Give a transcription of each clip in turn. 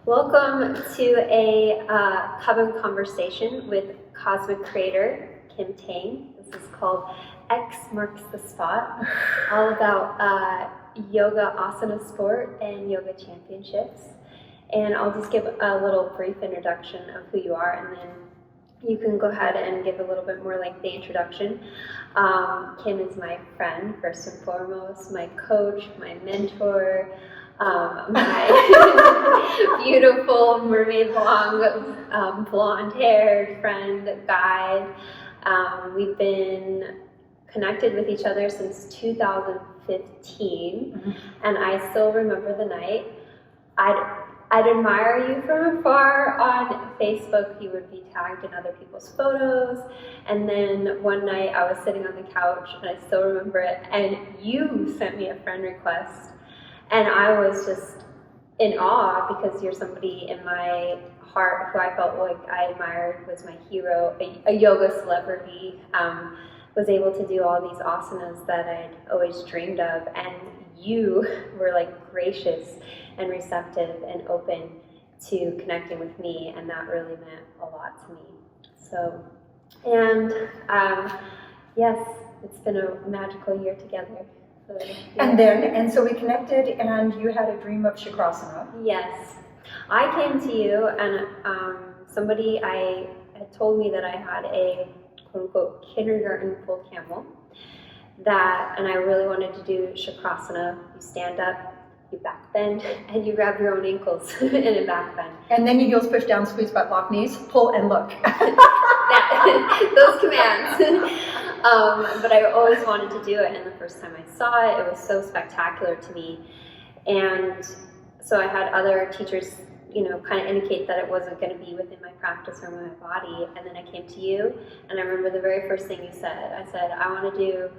Welcome to a Cup of Conversation with Cosmic Creator Kim Tang. This is called X Marks the Spot, all about yoga asana sport and yoga championships. And I'll just give a little brief introduction of who you are, and then you can go ahead and give a little bit more lengthy introduction. Kim is my friend, first and foremost, my coach, my mentor, my beautiful mermaid long blonde-haired friend, guide. We've been connected with each other since 2015, and I still remember the night. I'd admire you from afar on Facebook. You would be tagged in other people's photos. And then one night I was sitting on the couch, and I still remember it, and you sent me a friend request. And I was just in awe because you're somebody in my heart who I felt like I admired, was my hero, a yoga celebrity, was able to do all these asanas that I'd always dreamed of. And you were like gracious and receptive and open to connecting with me, and that really meant a lot to me. So, and yes, it's been a magical year together. So, yeah. And so we connected, and you had a dream of Shakrasana. Yes, I came to you, and somebody had told me that I had a quote-unquote kindergarten full camel, and I really wanted to do Shakrasana. You stand up, you back bend, and you grab your own ankles in a back bend. And then your heels push down, squeeze butt, lock knees, pull and look. Those commands. But I always wanted to do it, and the first time I saw it, it was so spectacular to me. And so I had other teachers, kind of indicate that it wasn't going to be within my practice or my body. And then I came to you, and I remember the very first thing you said. I said, I want to do,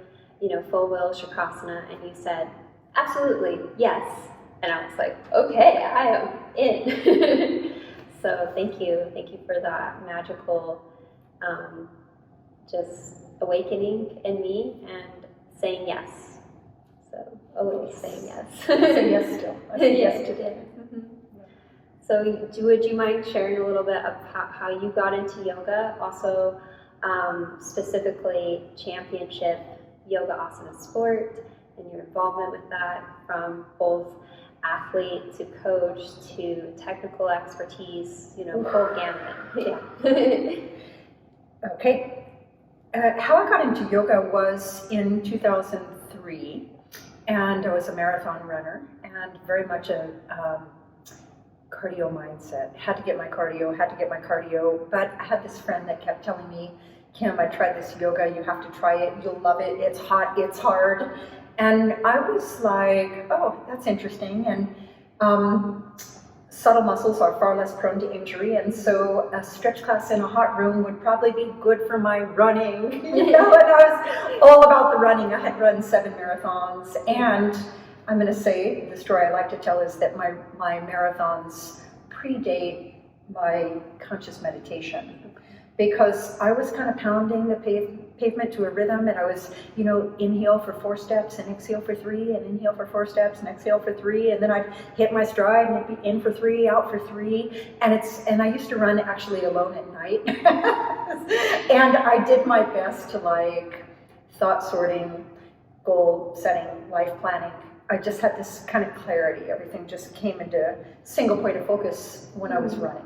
full will Shakrasana, and you said, absolutely, yes. And I was like, okay, I am in. So thank you for that magical, just awakening in me and saying yes. So always saying yes. Say yes still. I say yes today. Mm-hmm. So would you mind sharing a little bit of how you got into yoga? Also, specifically championship yoga asana sport and your involvement with that, from both athlete to coach to technical expertise, full gamut. Yeah. Okay. How I got into yoga was in 2003, and I was a marathon runner and very much a cardio mindset. Had to get my cardio, but I had this friend that kept telling me, Kim, I tried this yoga, you have to try it, you'll love it, it's hot, it's hard. And I was like, oh, that's interesting. And subtle muscles are far less prone to injury, and so a stretch class in a hot room would probably be good for my running. And I was all about the running. I had run 7 marathons, and I'm going to say, the story I like to tell is that my marathons predate my conscious meditation, because I was kind of pounding the pavement to a rhythm, and I was, inhale for 4 steps and exhale for 3, and inhale for 4 steps and exhale for 3, and then I'd hit my stride and it'd be in for 3, out for 3, and I used to run actually alone at night, and I did my best to thought sorting, goal setting, life planning. I just had this kind of clarity. Everything just came into single point of focus when I was running.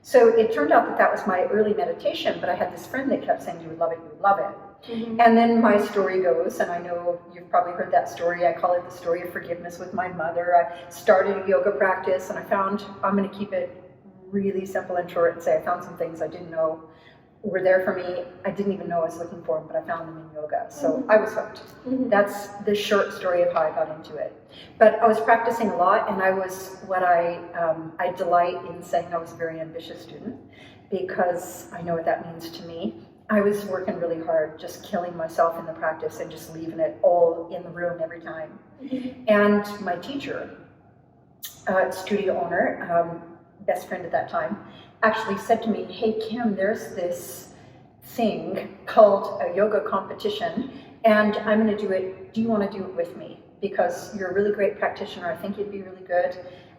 So it turned out that was my early meditation, but I had this friend that kept saying, you would love it, you would love it. Mm-hmm. And then my story goes, and I know you've probably heard that story, I call it the story of forgiveness with my mother. I started a yoga practice, and I found, I'm going to keep it really simple and short and say I found some things I didn't know were there for me. I didn't even know I was looking for them, but I found them in yoga. So I was hooked. Mm-hmm. That's the short story of how I got into it. But I was practicing a lot, and I was I delight in saying I was a very ambitious student, because I know what that means to me. I was working really hard, just killing myself in the practice and just leaving it all in the room every time. Mm-hmm. And my teacher, studio owner, best friend at that time, actually said to me, hey Kim, there's this thing called a yoga competition, and I'm going to do it. Do you want to do it with me? Because you're a really great practitioner. I think you'd be really good.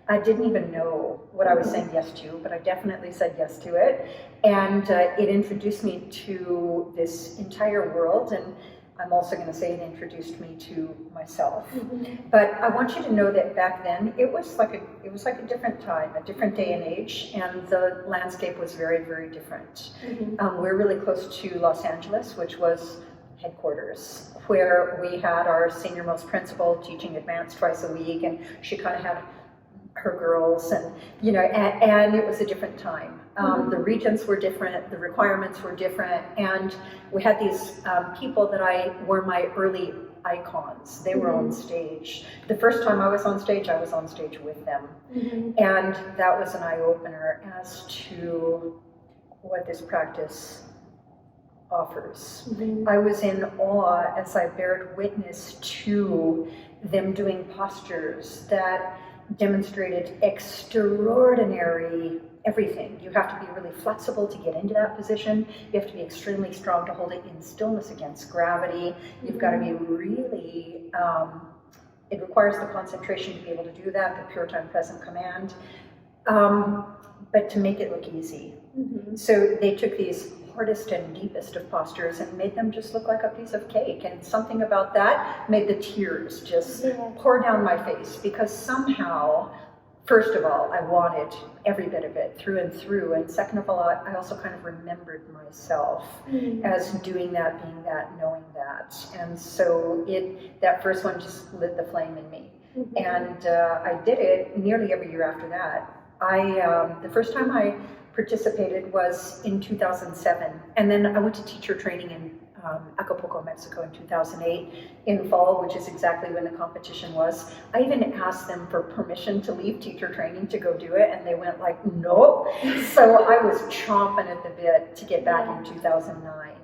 I didn't even know what I was saying yes to, but I definitely said yes to it. And it introduced me to this entire world, and I'm also going to say it introduced me to myself. But I want you to know that back then it was like a different time, a different day and age, and the landscape was very, very different. We're really close to Los Angeles, which was headquarters, where we had our senior most principal teaching advanced twice a week, and she kind of had her girls, and and it was a different time. The regents were different, the requirements were different, and we had these people that were my early icons. They were on stage. The first time I was on stage with them, and that was an eye-opener as to what this practice offers. I was in awe as I bared witness to them doing postures that demonstrated extraordinary everything. You have to be really flexible to get into that position. You have to be extremely strong to hold it in stillness against gravity. You've got to be really, it requires the concentration to be able to do that, the pure time present command, but to make it look easy. So they took these hardest and deepest of postures and made them just look like a piece of cake, and something about that made the tears just pour down my face, because somehow, first of all, I wanted every bit of it through and through, and second of all, I also kind of remembered myself as doing that, being that, knowing that, and so that first one just lit the flame in me, and I did it nearly every year after that. The first time I participated was in 2007, and then I went to teacher training in Acapulco, Mexico in 2008 in fall, which is exactly when the competition was. I even asked them for permission to leave teacher training to go do it, and they went like, nope. So I was chomping at the bit to get back in 2009.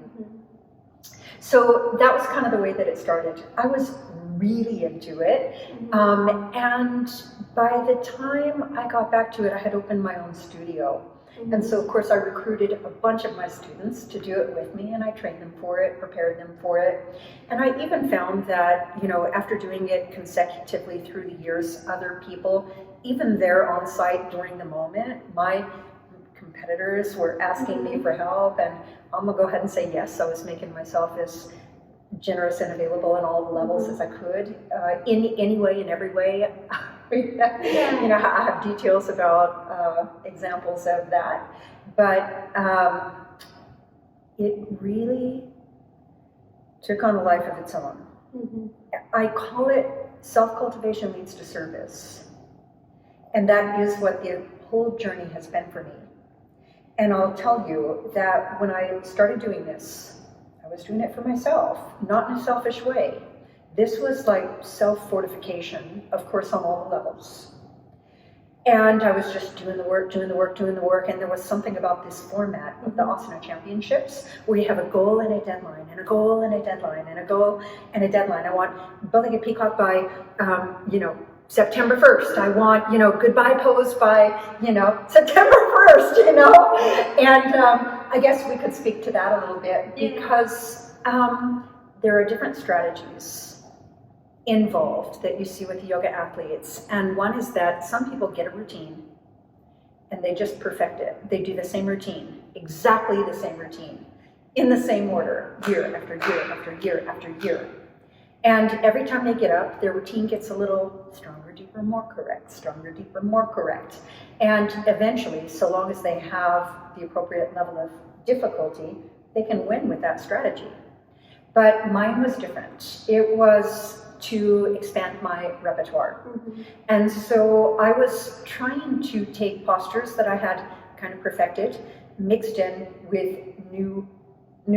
So that was kind of the way that it started. I was really into it, and by the time I got back to it, I had opened my own studio. And so, of course, I recruited a bunch of my students to do it with me, and I trained them for it, prepared them for it. And I even found that, after doing it consecutively through the years, other people, even there on site during the moment, my competitors were asking me for help, and I'm gonna go ahead and say yes. I was making myself as generous and available on all the levels as I could, in any way, in every way. I have details about examples of that, but it really took on a life of its own. I call it self-cultivation leads to service, and that is what the whole journey has been for me. And I'll tell you that when I started doing this, I was doing it for myself, not in a selfish way. This was like self-fortification, of course, on all the levels. And I was just doing the work, and there was something about this format of the Asana Championships where you have a goal and a deadline, and a goal and a deadline, and a goal and a deadline. I want Bowlegged Peacock by, September 1st. I want, goodbye pose by, September 1st, And I guess we could speak to that a little bit, because there are different strategies involved that you see with the yoga athletes. And one is that some people get a routine and they just perfect it. They do the same routine, exactly the same routine, in the same order, year after year after year after year. And every time they get up, their routine gets a little stronger, deeper, more correct, stronger, deeper, more correct. And eventually, so long as they have the appropriate level of difficulty, they can win with that strategy. But mine was different. It was to expand my repertoire. And so I was trying to take postures that I had kind of perfected, mixed in with new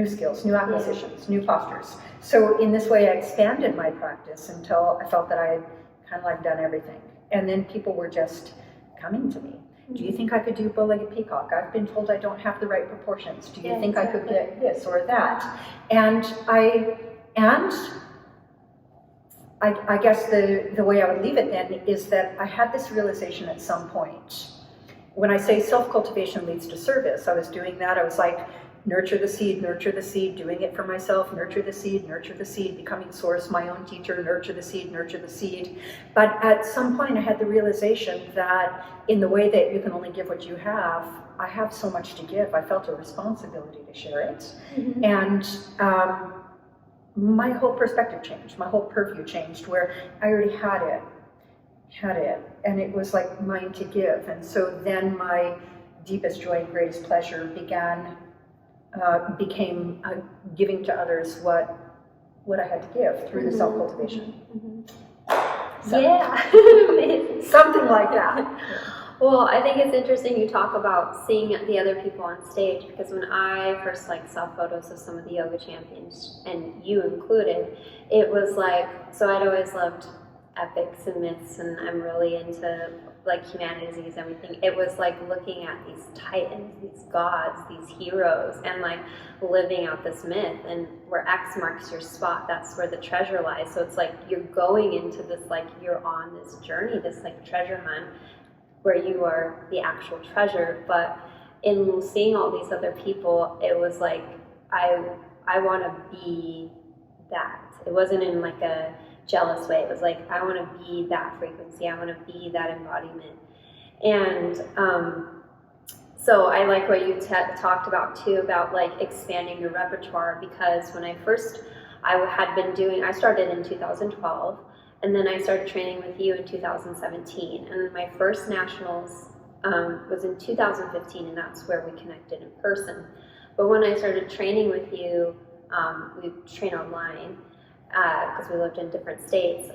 skills, new acquisitions, new postures. So in this way, I expanded my practice until I felt that I had kind of like done everything. And then people were just coming to me. Do you think I could do Bowlegged Peacock? I've been told I don't have the right proportions. Do you think I could get this or that? And I guess the way I would leave it then is that I had this realization at some point. When I say self-cultivation leads to service, I was doing that. I was like, nurture the seed, doing it for myself, nurture the seed, becoming source, my own teacher, nurture the seed. But at some point I had the realization that in the way that you can only give what you have, I have so much to give. I felt a responsibility to share it. Mm-hmm. And my whole perspective changed, my whole purview changed, where I already had it, and it was like mine to give. And so then my deepest joy and greatest pleasure became giving to others what I had to give through the self-cultivation. Mm-hmm. So, yeah. something like that. Well, I think it's interesting you talk about seeing the other people on stage, because when I first saw photos of some of the yoga champions, and you included, it was like, so I'd always loved epics and myths, and I'm really into humanities, everything. It was like looking at these titans, these gods, these heroes, and living out this myth, and where X marks your spot, that's where the treasure lies. So it's like you're going into this, you're on this journey, this treasure hunt, where you are the actual treasure. But in seeing all these other people, it was like I want to be that. It wasn't in a jealous way. It was like, I want to be that frequency. I want to be that embodiment. And so I like what you talked about too, about expanding your repertoire, because when I started in 2012, and then I started training with you in 2017. And my first nationals was in 2015, and that's where we connected in person. But when I started training with you, we train online, because we lived in different states.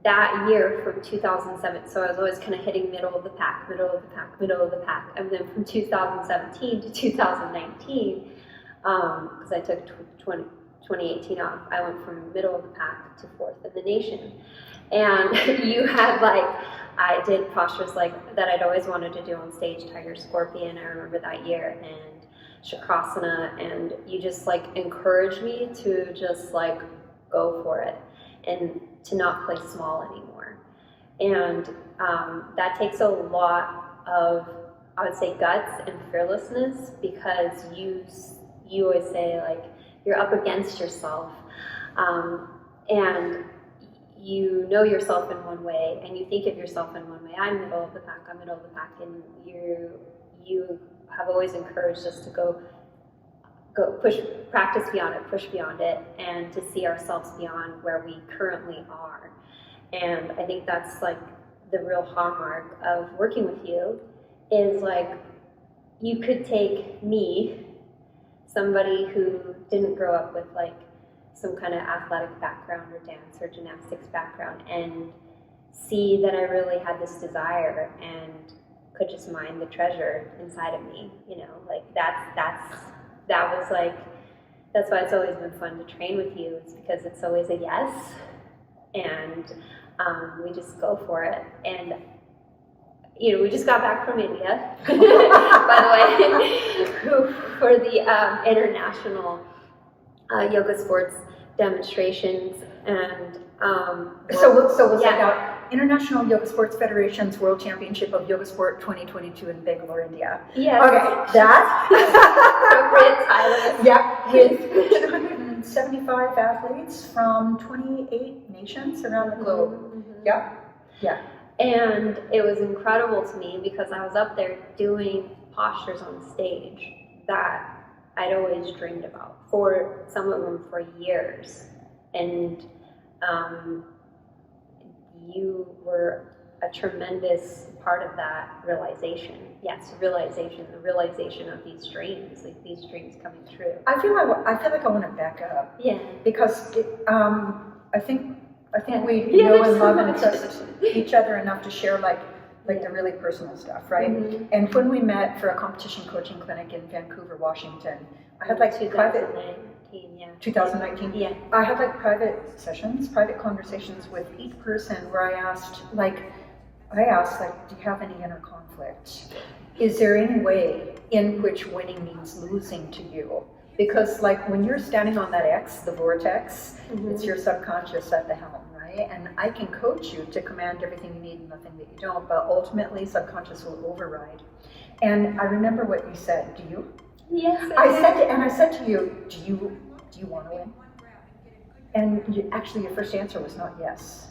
That year from 2007, so I was always kind of hitting middle of the pack. And then from 2017 to 2019, because I took 2018 off, I went from middle of the pack to fourth in the nation. And you had I did postures that I'd always wanted to do on stage, Tiger Scorpion, I remember that year, and Chakrasana, and you just encouraged me to just go for it and to not play small anymore. And that takes a lot of, I would say, guts and fearlessness, because you always say you're up against yourself, and you know yourself in one way, and you think of yourself in one way. I'm middle of the pack, and you have always encouraged us to go push, practice beyond it, push beyond it, and to see ourselves beyond where we currently are. And I think that's the real hallmark of working with you, is you could take me, somebody who didn't grow up with some kind of athletic background or dance or gymnastics background, and see that I really had this desire and could just mine the treasure inside of me, that's why it's always been fun to train with you. It's because it's always a yes, and we just go for it. And we just got back from India, by the way, for the international yoga sports demonstrations. And so we'll check out International Yoga Sports Federation's World Championship of Yoga Sport 2022 in Bangalore, India. Yes. Okay, that. Appropriate title. Yeah, with 275 athletes from 28 nations around the globe. Mm-hmm. Yeah. And it was incredible to me, because I was up there doing postures on stage that I'd always dreamed about, for some of them for years. And you were a tremendous part of that realization. Yes, the realization of these dreams, these dreams coming true. I feel like I want to back up. Yeah. Because I think we know and love and trust each other enough to share the really personal stuff, right? Mm-hmm. And when we met for a competition coaching clinic in Vancouver, Washington, I had 2019. Yeah. I had private conversations with each person, where I asked, do you have any inner conflict? Is there any way in which winning means losing to you? Because when you're standing on that X, the vortex, mm-hmm. it's your subconscious at the helm, right? And I can coach you to command everything you need and nothing that you don't, but ultimately subconscious will override. And I remember what you said. Do you? Yes, I said to you, do you want to win? And actually, your first answer was not yes.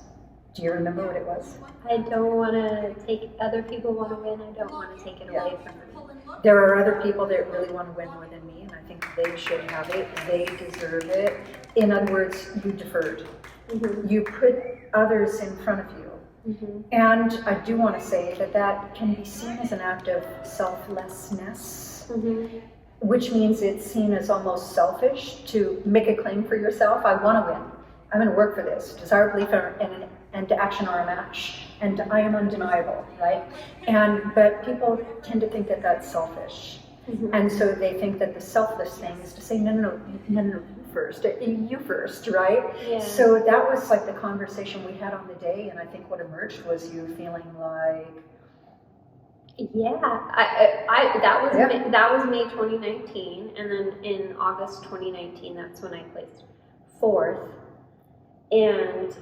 Do you remember what it was? I don't want to take, other people want to win, I don't want to take it away from them. There are other people that really want to win more than me, and I think they should have it. They deserve it. In other words, you deferred. Mm-hmm. You put others in front of you. Mm-hmm. And I do want to say that that can be seen as an act of selflessness, Mm-hmm. which means it's seen as almost selfish to make a claim for yourself. I want to win. I'm going to work for this. Desire, belief, and action are a match, and I am undeniable, right? But people tend to think that that's selfish, Mm-hmm. and so they think that the selfless thing is to say no, you first, right? Yeah. So that was like the conversation we had on the day, and I think what emerged was you feeling like, yeah, that was May 2019, and then in August 2019, that's when I placed 4th, and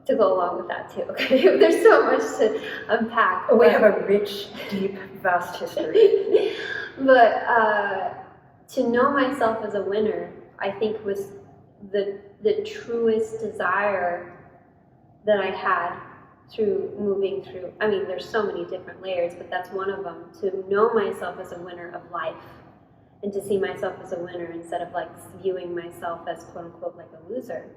to go along with that too. Okay, there's so much to unpack. we have a rich, deep, vast history. But to know myself as a winner, I think was the truest desire that I had through moving through. I mean, there's so many different layers, but that's one of them. To know myself as a winner of life, and to see myself as a winner instead of like viewing myself as quote unquote like a loser.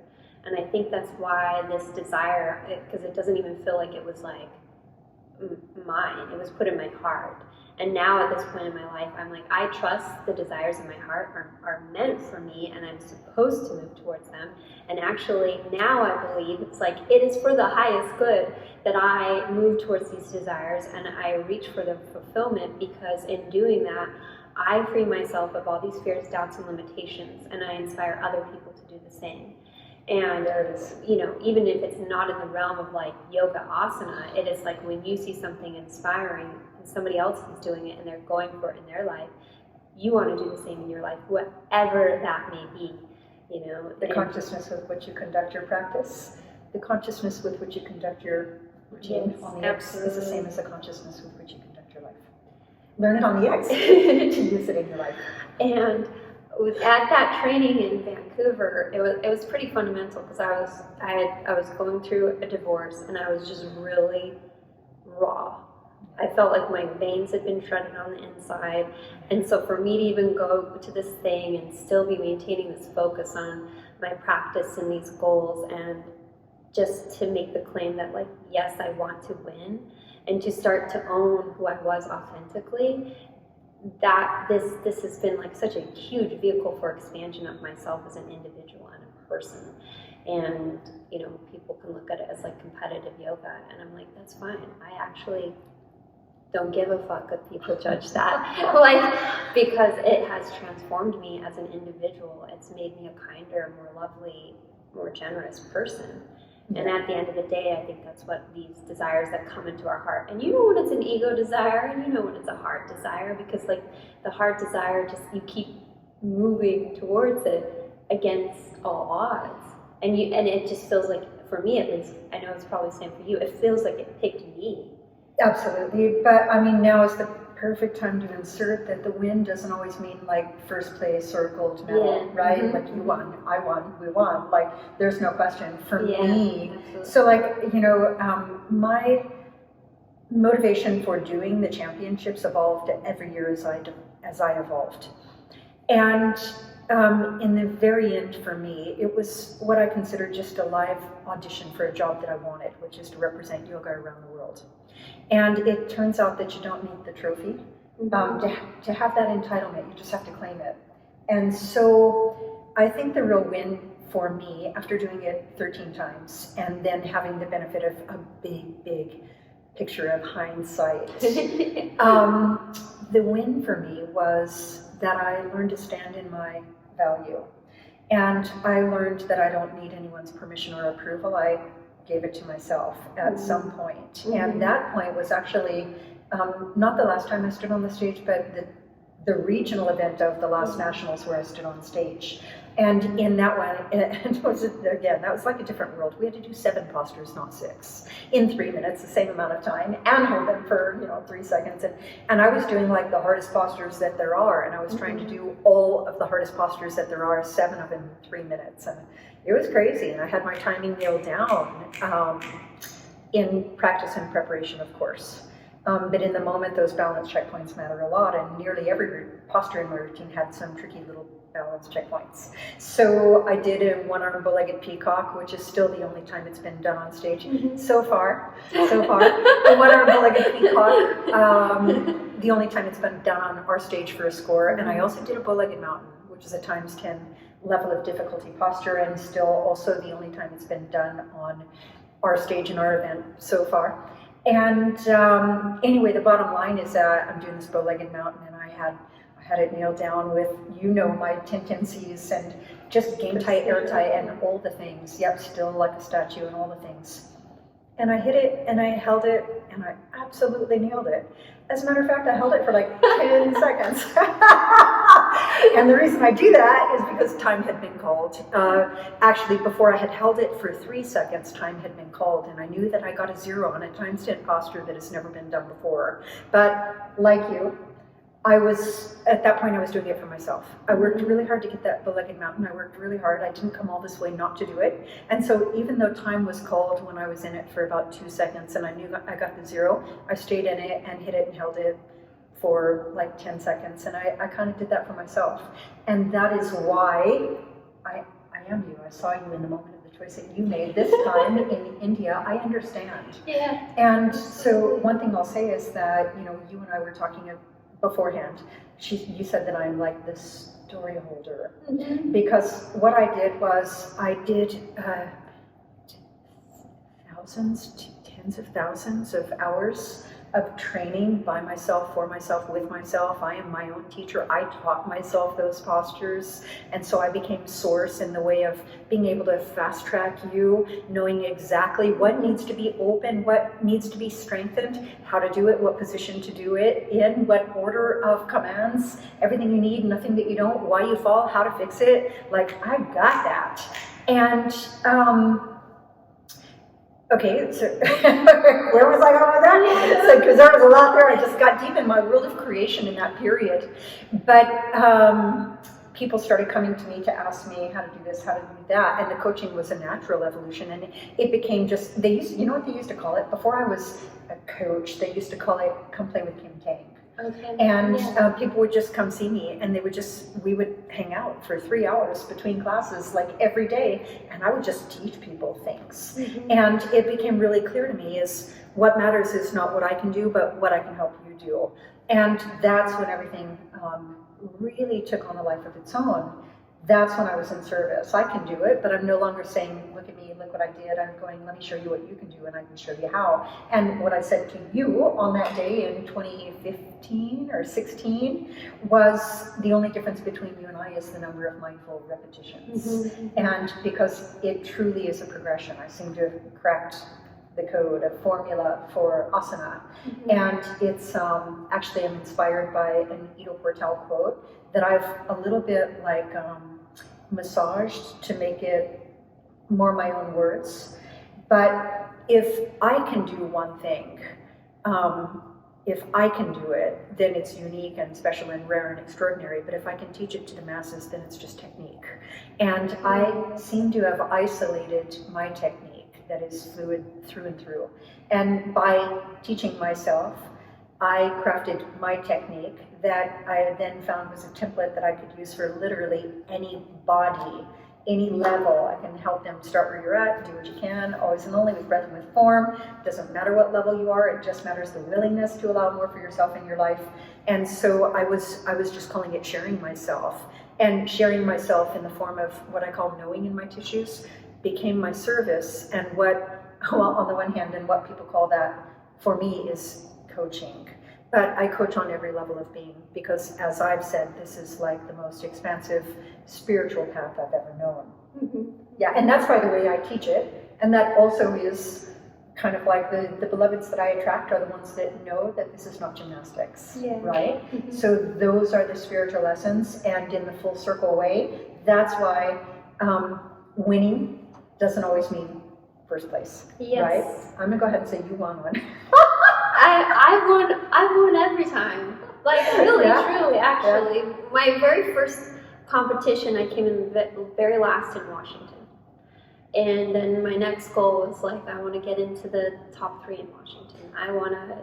And I think that's why this desire, because it doesn't even feel like it was like mine, it was put in my heart. And now at this point in my life, I'm like, I trust the desires in my heart are meant for me, and I'm supposed to move towards them. And actually now I believe it's like it is for the highest good that I move towards these desires and I reach for the fulfillment, because in doing that, I free myself of all these fears, doubts, and limitations, and I inspire other people to do the same. And you know, even if it's not in the realm of like yoga asana, it is like when you see something inspiring and somebody else is doing it and they're going for it in their life, you want to do the same in your life, whatever that may be. You know, The consciousness with which you conduct your practice, the consciousness with which you conduct your routine on the X is the same as the consciousness with which you conduct your life. Learn it on the X to use it in your life. And at that training in Vancouver, it was pretty fundamental, because I was going through a divorce and I was just really raw. I felt like my veins had been shredded on the inside, and so for me to even go to this thing and still be maintaining this focus on my practice and these goals, and just to make the claim that like, yes, I want to win, and to start to own who I was authentically, that this has been like such a huge vehicle for expansion of myself as an individual and a person. And you know, people can look at it as like competitive yoga, and I'm like, that's fine. I actually don't give a fuck if people judge that. Like, because it has transformed me as an individual. It's made me a kinder, more lovely, more generous person. And at the end of the day, I think that's what these desires that come into our heart. And you know when it's an ego desire, and you know when it's a heart desire, because like the heart desire, just you keep moving towards it against all odds. And it just feels like, for me at least, I know it's probably the same for you, it feels like it picked me. Absolutely, but I mean, now is the perfect time to insert that the win doesn't always mean like first place or gold medal, right? Mm-hmm. Like you won, I won, we won. Like there's no question for me. Absolutely. So like, you know, my motivation for doing the championships evolved every year as I evolved. And in the very end for me, it was what I consider just a live audition for a job that I wanted, which is to represent yoga around the world. And it turns out that you don't need the trophy. To have that entitlement, you just have to claim it. And so I think the real win for me, after doing it 13 times and then having the benefit of a big, big picture of hindsight, the win for me was that I learned to stand in my value. And I learned that I don't need anyone's permission or approval. I gave it to myself at some point. And that point was actually not the last time I stood on the stage, but the the regional event of the last nationals where I stood on stage. And in that one, it was, again, that was like a different world. We had to do 7 postures, not 6, in 3 minutes, the same amount of time, and hold them for 3 seconds. And I was doing like the hardest postures that there are, and I was trying to do all of the hardest postures that there are, 7 of them in 3 minutes. And it was crazy, and I had my timing nailed down in practice and preparation, of course. But in the moment, those balance checkpoints matter a lot, and nearly every posture in my routine had some tricky little balance checkpoints. So I did a one-arm Bowlegged Peacock, which is still the only time it's been done on stage so far. The one-arm Bowlegged Peacock, the only time it's been done on our stage for a score. And I also did a Bowlegged Mountain, which is a ×10 level of difficulty posture, and still also the only time it's been done on our stage in our event so far. And anyway, the bottom line is that I'm doing this Bowlegged Mountain, and I had it nailed down with, my tendencies and just game tight, air tight, and all the things. Yep, still like a statue and all the things. And I hit it, and I held it, and I absolutely nailed it. As a matter of fact, I held it for like 10 seconds. And the reason I do that is because time had been called. Actually, before I had held it for 3 seconds, time had been called, and I knew that I got a 0 on a time-stint posture that has never been done before. But like you, at that point, I was doing it for myself. I worked really hard to get that Bowlegged Mountain. I worked really hard. I didn't come all this way not to do it. And so even though time was called when I was in it for about 2 seconds, and I knew I got the 0, I stayed in it and hit it and held it for like 10 seconds. And I kind of did that for myself. And that is why I am you. I saw you in the moment of the choice that you made this time in India. I understand. Yeah. And so one thing I'll say is that, you and I were talking beforehand. You said that I'm like this story holder. Because what I did was I did thousands, tens of thousands of hours of training by myself, for myself, with myself. I am my own teacher. I taught myself those postures, and so I became source in the way of being able to fast track you, knowing exactly what needs to be open, what needs to be strengthened, how to do it, what position to do it in, what order of commands, everything you need, nothing that you don't, why you fall, how to fix it. Like, I got that. And okay, so where was I going with that? So, because there was a lot there. I just got deep in my world of creation in that period. But people started coming to me to ask me how to do this, how to do that, and the coaching was a natural evolution, and it became just, you know what they used to call it? Before I was a coach, they used to call it, come play with Kim Tang. Okay. And people would just come see me, and we would hang out for 3 hours between classes, like every day, and I would just teach people things. And it became really clear to me is what matters is not what I can do, but what I can help you do. And that's when everything really took on a life of its own. That's when I was in service. I can do it, but I'm no longer saying, look at me, look what I did. I'm going, let me show you what you can do, and I can show you how. And what I said to you on that day in 2015 or 16 was the only difference between you and I is the number of mindful repetitions. And because it truly is a progression, I seem to have cracked the code, a formula for asana. And it's actually, I'm inspired by an Ido Portal quote that I've a little bit like massaged to make it more my own words. But if I can do one thing, if I can do it, then it's unique and special and rare and extraordinary. But if I can teach it to the masses, then it's just technique. And I seem to have isolated my technique that is fluid through and through. And by teaching myself, I crafted my technique that I then found was a template that I could use for literally any body, any level. I can help them start where you're at, do what you can, always and only with breath and with form. Doesn't matter what level you are, it just matters the willingness to allow more for yourself in your life. And so I was just calling it sharing myself. And sharing myself in the form of what I call knowing in my tissues became my service. And on the one hand, and what people call that for me is coaching. But I coach on every level of being, because as I've said, this is like the most expansive spiritual path I've ever known. Yeah, and that's by the way I teach it. And that also is kind of like the beloveds that I attract are the ones that know that this is not gymnastics, right? So those are the spiritual lessons, and in the full circle way, that's why winning doesn't always mean first place, right? I'm gonna go ahead and say you won one. I won every time. Like really, truly, actually. My very first competition, I came in very last in Washington. And then my next goal was like, I want to get into the top 3 in Washington. I want to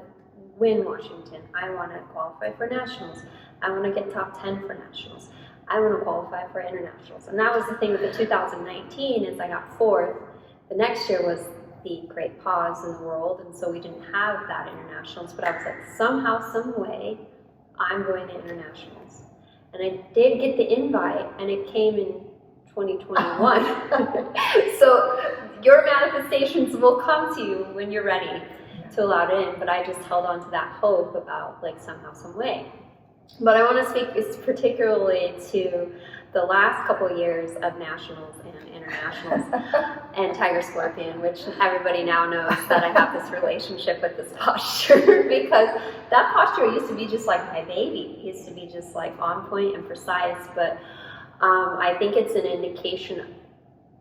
win Washington. I want to qualify for nationals. I want to get top 10 for nationals. I want to qualify for internationals. And that was the thing with the 2019 is I got 4th. The next year was the great pause in the world, and so we didn't have that internationals. But I was like, somehow, some way, I'm going to internationals. And I did get the invite, and it came in 2021. So your manifestations will come to you when you're ready to allow it in, but I just held on to that hope about like somehow, some way. But I want to speak particularly to the last couple of years of nationals and internationals and Tiger Scorpion, which everybody now knows that I have this relationship with this posture because that posture used to be just like my baby. It used to be just like on point and precise, but I think it's an indication.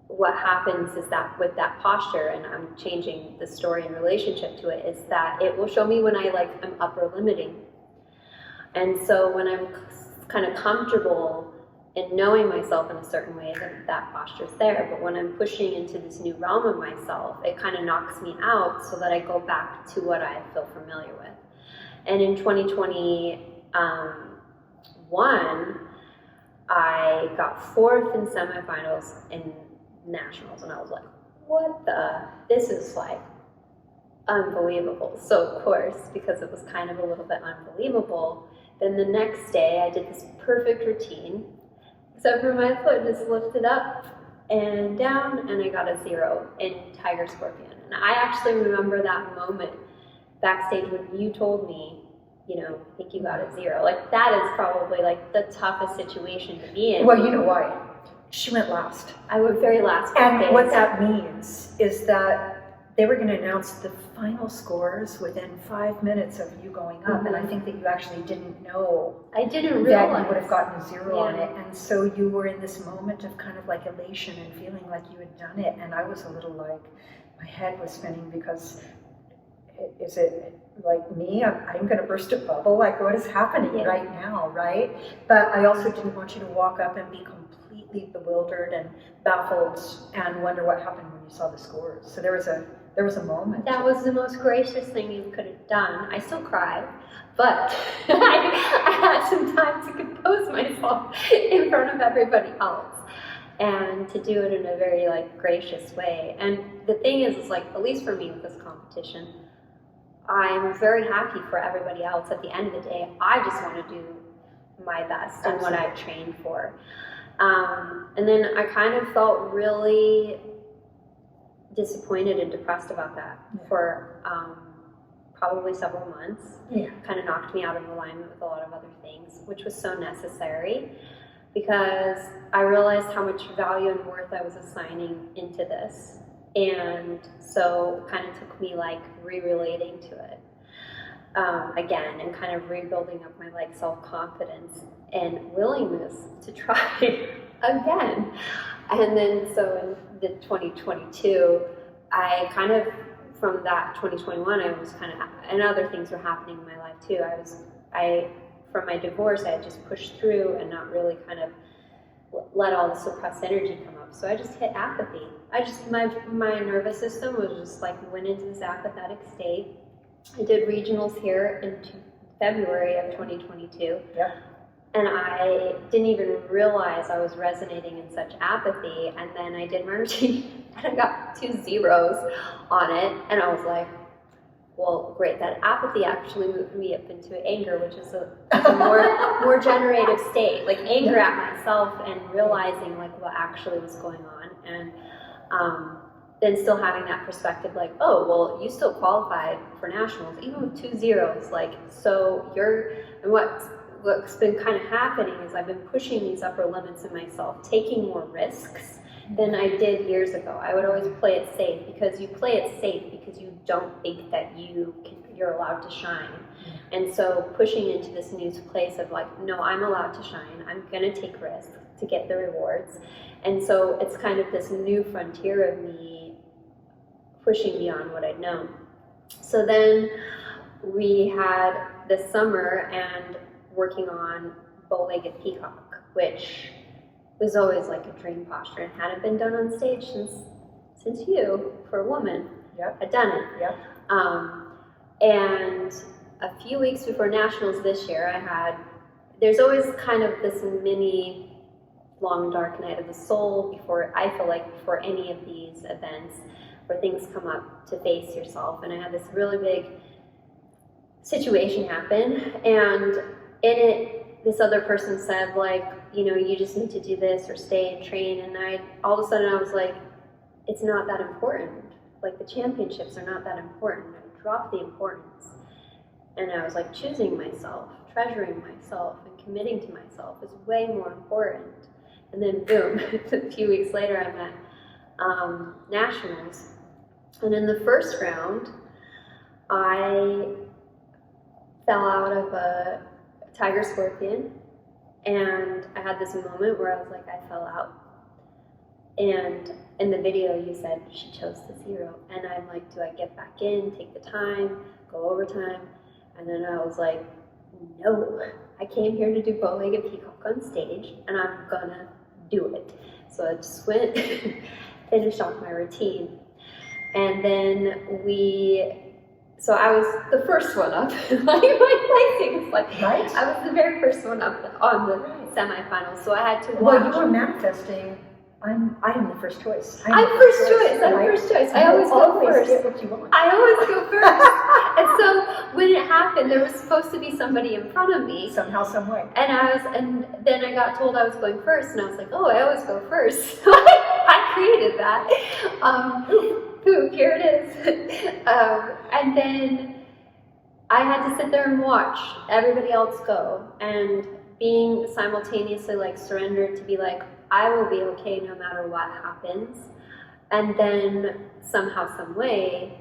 What happens is that with that posture, and I'm changing the story in relationship to it, is that it will show me when I'm upper limiting. And so when I'm kind of comfortable in knowing myself in a certain way, that posture's there. But when I'm pushing into this new realm of myself, it kind of knocks me out so that I go back to what I feel familiar with. And in 2021, I got 4th in semifinals in nationals, and I was like, this is like unbelievable. So of course, because it was kind of a little bit unbelievable, then the next day I did this perfect routine, except for my foot just lifted up and down, and I got a 0 in Tiger Scorpion. And I actually remember that moment backstage when you told me, I think you got a 0. Like, that is probably like the toughest situation to be in. Well, you know why? She went last. I went very last. And what that means is that they were going to announce the final scores within 5 minutes of you going up. And I think that you actually didn't know. I didn't realize that you would have gotten a 0 on it. And so you were in this moment of kind of like elation and feeling like you had done it. And I was a little like, my head was spinning because is it like me? I'm going to burst a bubble. Like, what is happening right now, right? But I also didn't want you to walk up and be completely bewildered and baffled and wonder what happened when you saw the scores. So there was a moment. That was the most gracious thing you could have done. I still cried, but I had some time to compose myself in front of everybody else and to do it in a very like gracious way. And the thing is like, at least for me with this competition, I'm very happy for everybody else. At the end of the day, I just want to do my best and what I've trained for. And then I kind of felt really disappointed and depressed about that for probably several months. Kind of knocked me out of alignment with a lot of other things, which was so necessary because I realized how much value and worth I was assigning into this. And so it kind of took me like re-relating to it again and kind of rebuilding up my like self-confidence and willingness to try again. And then so in the 2022, I kind of, from that 2021, I was kind of, and other things were happening in my life too. From my divorce, I had just pushed through and not really kind of let all the suppressed energy come up. So I just hit apathy. My nervous system was just like, went into this apathetic state. I did regionals here in February of 2022. And I didn't even realize I was resonating in such apathy. And then I did my routine and I got 2 zeros on it. And I was like, well, great, that apathy actually moved me up into anger, which is a more generative state, like anger at myself and realizing like what actually was going on. And then still having that perspective like, oh, well, you still qualified for nationals, even with 2 zeros. Like, so and what's been kind of happening is I've been pushing these upper limits in myself, taking more risks than I did years ago. I would always play it safe, because you play it safe because you don't think that you're allowed to shine. And so pushing into this new place of like, no, I'm allowed to shine. I'm going to take risks to get the rewards. And so it's kind of this new frontier of me pushing beyond what I'd known. So then we had this summer and working on Bowlegged Peacock, which was always like a dream posture and hadn't been done on stage since you, for a woman, had done it. Yep. And a few weeks before Nationals this year, there's always kind of this mini long dark night of the soul before any of these events where things come up to face yourself. And I had this really big situation happen, and in it, this other person said, like, you know, you just need to do this or stay and train. And all of a sudden I was like, it's not that important. Like, the championships are not that important. I dropped the importance. And I was like, choosing myself, treasuring myself, and committing to myself is way more important. And then boom, a few weeks later I'm at Nationals. And in the first round, I fell out of a tiger scorpion. And I had this moment where I was like, I fell out. And in the video you said she chose the 0. And I'm like, do I get back in, take the time, go overtime? And then I was like, no, I came here to do Bowlegged Peacock on stage, and I'm gonna do it. So I just went, finished off my routine. And then so I was the first one up. Like, my placing was like, right? I was the very first one up on the semifinals. So I had to watch. Well, you were manifesting. I am the first choice. I'm first choice. I always go first. Get what you want. I always go first. And so when it happened, there was supposed to be somebody in front of me. Somehow, some way. And then I got told I was going first, and I was like, oh, I always go first. I created that. Here it is. And then I had to sit there and watch everybody else go, and being simultaneously like surrendered to be like, I will be okay no matter what happens. And then somehow, some way,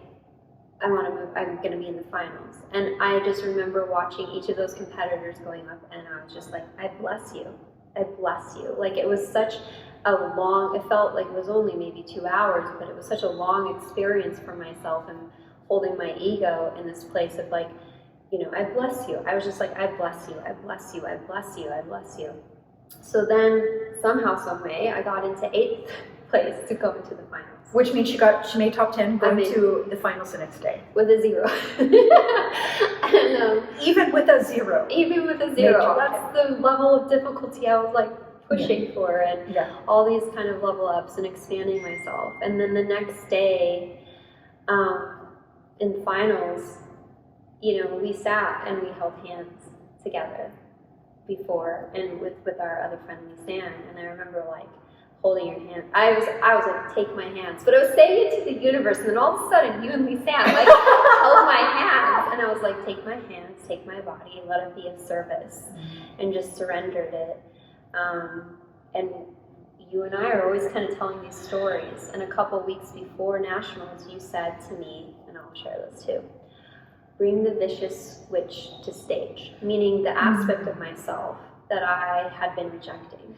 I'm going to be in the finals. And I just remember watching each of those competitors going up, and I was just like, I bless you. I bless you. Like, it was such it felt like it was only maybe 2 hours, but it was such a long experience for myself, and holding my ego in this place of like, you know, I bless you. I was just like, I bless you, I bless you, I bless you, I bless you. So then somehow, some way, I got into 8th place to go into the finals. Which means she made top 10, going to the finals the next day. With a 0. And, even with a 0. Even with a 0. That's the level of difficulty I was like pushing for, and all these kind of level ups and expanding myself. And then the next day, in finals, you know, we sat and we held hands together before, and with our other friend Lisanne, and I remember like holding your hand. I was like, take my hands, but I was saying it to the universe, and then all of a sudden you and Lisanne like held my hands, and I was like, take my hands, take my body, let it be of service, and just surrendered it. And you and I are always kind of telling these stories, and a couple weeks before Nationals you said to me, and I'll share this too, bring the vicious witch to stage, meaning the aspect of myself that I had been rejecting.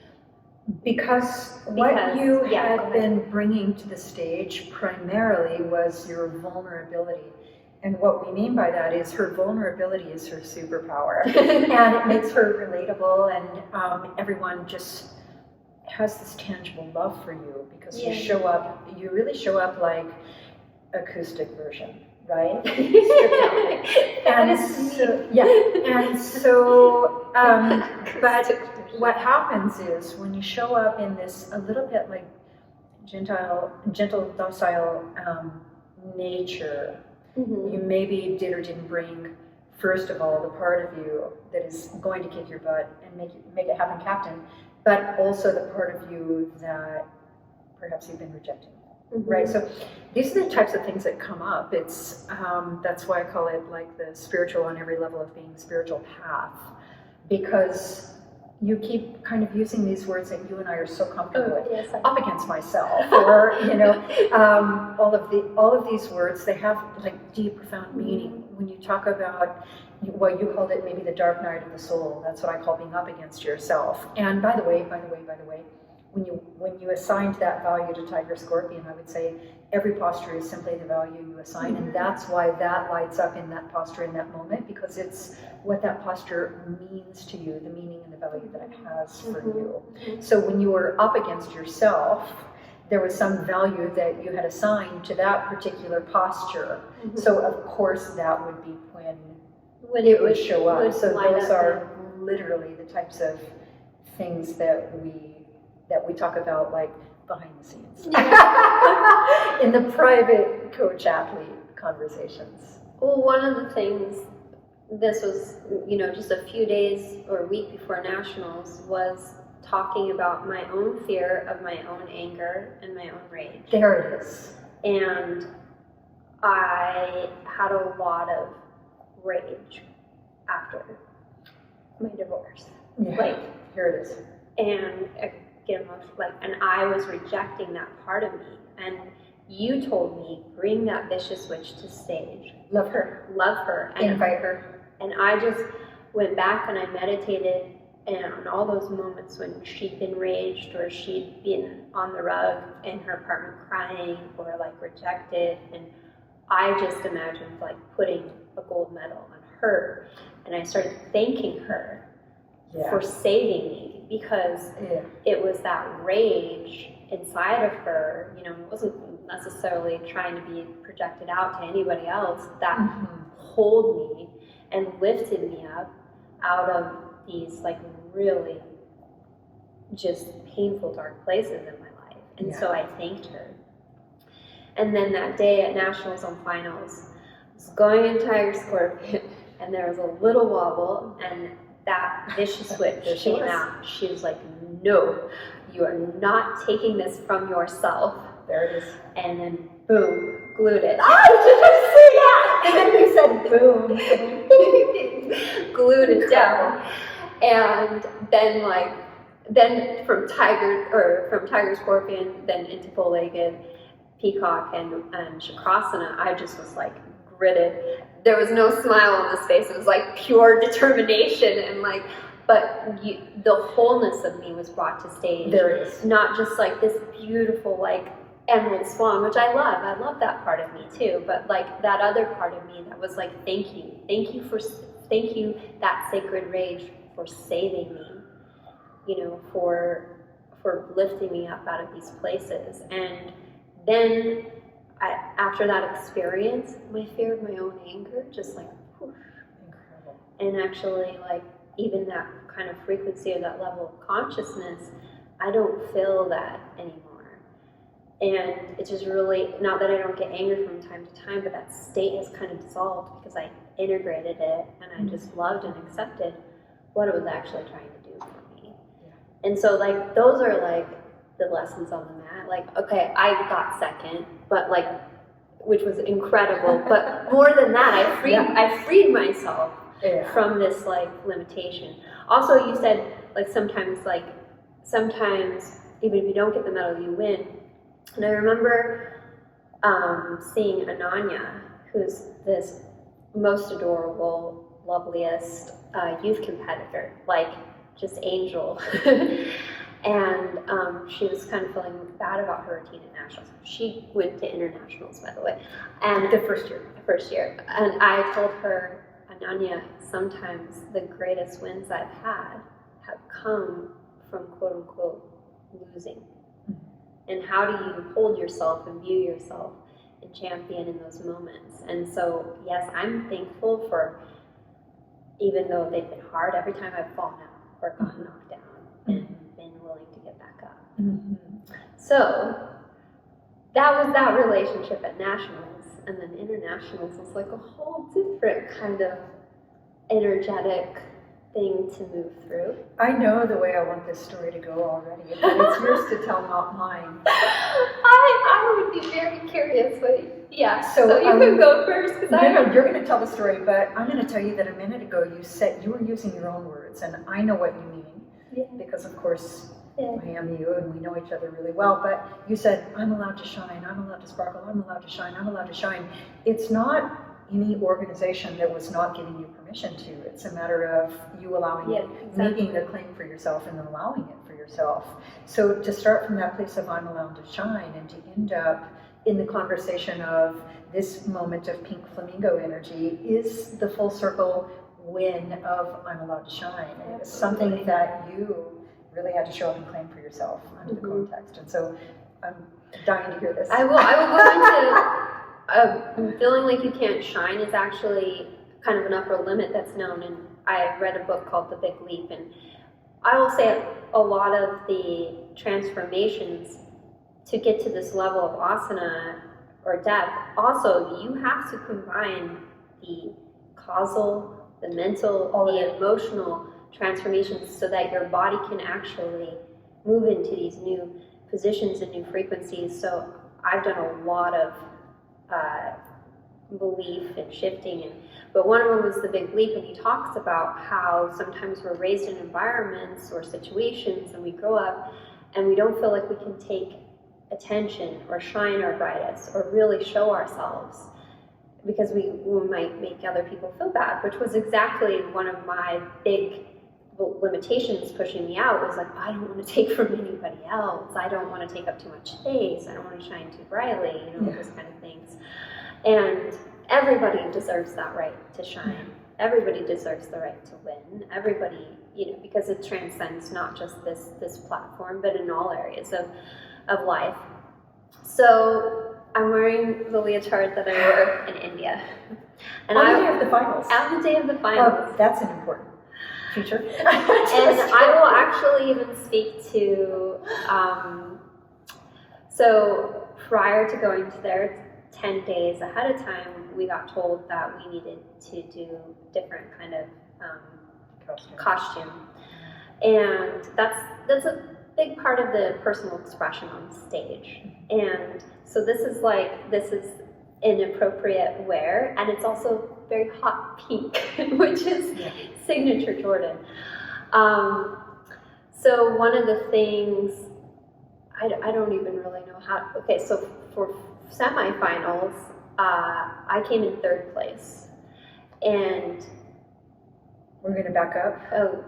Because what you had been bringing to the stage primarily was your vulnerability. And what we mean by that is her vulnerability is her superpower. And it makes her relatable, and everyone just has this tangible love for you, because you really show up like acoustic version. Right? But what happens is when you show up in this a little bit like gentle, docile nature, you maybe did or didn't bring, first of all, the part of you that is going to kick your butt and make it happen, Captain, but also the part of you that perhaps you've been rejecting. Right, so these are the types of things that come up. It's that's why I call it like the spiritual on every level of being spiritual path, because you keep kind of using these words that you and I are so comfortable with. Yes, up against myself, or all of these words, they have like deep, profound meaning. When you talk about, well, you called it maybe the dark night of the soul. That's what I call being up against yourself. And by the way, when you assigned that value to Tiger Scorpion, I would say every posture is simply the value you assign, and that's why that lights up in that posture in that moment, because it's what that posture means to you, the meaning and the value that it has for you. So when you were up against yourself, there was some value that you had assigned to that particular posture. So of course that would be when it would show up. So those are literally the types of things that we talk about, like behind the scenes in the private coach-athlete conversations. Well, one of the things, this was, just a few days or a week before nationals, was talking about my own fear of my own anger and my own rage. There it is. And I had a lot of rage after my divorce. Yeah. Here it is. And I get emotional, and I was rejecting that part of me. And you told me, bring that vicious witch to stage. Love her. And invite her. And I just went back and I meditated on all those moments when she'd been raged, or she'd been on the rug in her apartment crying, or like rejected. And I just imagined like putting a gold medal on her. And I started thanking her for saving me, because it was that rage inside of her, it wasn't necessarily trying to be projected out to anybody else, that pulled me and lifted me up out of these like really just painful, dark places in my life. And so I thanked her. And then that day at Nationals on finals, I was going in Tiger Scorpion, and there was a little wobble, and that vicious witch came out. She was like, no, you are not taking this from yourself. There it is. And then boom, glued it. Oh, did you see that? And then you said boom. Glued it down. And then from Tiger Scorpion, then into Bowlegged Peacock and Chakrasana, I just was like gritted. There was no smile on his face. It was like pure determination, and the wholeness of me was brought to stage. There it is. Not just like this beautiful like emerald swan, which I love. I love that part of me too. But like that other part of me that was like, thank you that sacred rage for saving me, for lifting me up out of these places. And then after that experience, my fear of my own anger just like, whoosh. Incredible. And actually, like, even that kind of frequency or that level of consciousness, I don't feel that anymore. And it's just really, not that I don't get angry from time to time, but that state has kind of dissolved because I integrated it, and I just loved and accepted what it was actually trying to do for me. Yeah. And so, like, those are like the lessons on the mat. Like, okay, I got second, but like, which was incredible. But more than that, I freed myself from this like limitation. Also, you said like sometimes even if you don't get the medal, you win. And I remember seeing Ananya, who's this most adorable, loveliest youth competitor, like just angel. And she was kind of feeling bad about her routine at nationals. She went to internationals, by the way, and the first year. And I told her, Ananya, sometimes the greatest wins I've had have come from quote unquote losing. And how do you hold yourself and view yourself and champion in those moments? And so, yes, I'm thankful for, even though they've been hard, every time I've fallen out or gotten knocked down and been willing to get back up. So that was that relationship at nationals, and then internationals was like a whole different kind of energetic thing to move through. I know the way I want this story to go already, but it's yours to tell, not mine. I would be very curious, but yeah. So you can go first, because no, you're going to tell the story, but I'm going to tell you that a minute ago you said you were using your own words, and I know what you mean. Yeah. Because of course, Yeah. I am you and we know each other really well, but you said, I'm allowed to shine, I'm allowed to sparkle, I'm allowed to shine, I'm allowed to shine. It's not any organization that was not giving you permission to. It's a matter of you allowing it, making the claim for yourself and then allowing it for yourself. So to start from that place of I'm allowed to shine and to end up in the conversation of this moment of pink flamingo energy is the full circle win of I'm allowed to shine. And it's something that you really had to show up and claim for yourself under the context. And so I'm dying to hear this. I will go into feeling like you can't shine is actually kind of an upper limit that's known. And I read a book called The Big Leap. And I will say a lot of the transformations to get to this level of asana or depth, also you have to combine the causal, the mental, the emotional transformations so that your body can actually move into these new positions and new frequencies. So I've done a lot of belief and shifting, but one of them was The Big Leap, and he talks about how sometimes we're raised in environments or situations and we grow up and we don't feel like we can take attention or shine our brightest or really show ourselves because we might make other people feel bad, which was exactly one of my big limitations pushing me out. Was like, I don't want to take from anybody else. I don't want to take up too much space. I don't want to shine too brightly, those kind of things. And everybody deserves that right to shine. Everybody deserves the right to win. Everybody, because it transcends not just this platform, but in all areas of life. So I'm wearing the leotard that I wore in India. And on the day of the finals. On the day of the finals. Oh, that's an important feature. And I will actually even speak to, so prior to going to there, 10 days ahead of time, we got told that we needed to do different kind of costume. And that's a big part of the personal expression on stage. And so this is inappropriate wear, and it's also very hot pink, which is signature Jordan. So one of the things, I don't even really know how, okay, so for semifinals, I came in third place. And we're going to back up. Oh.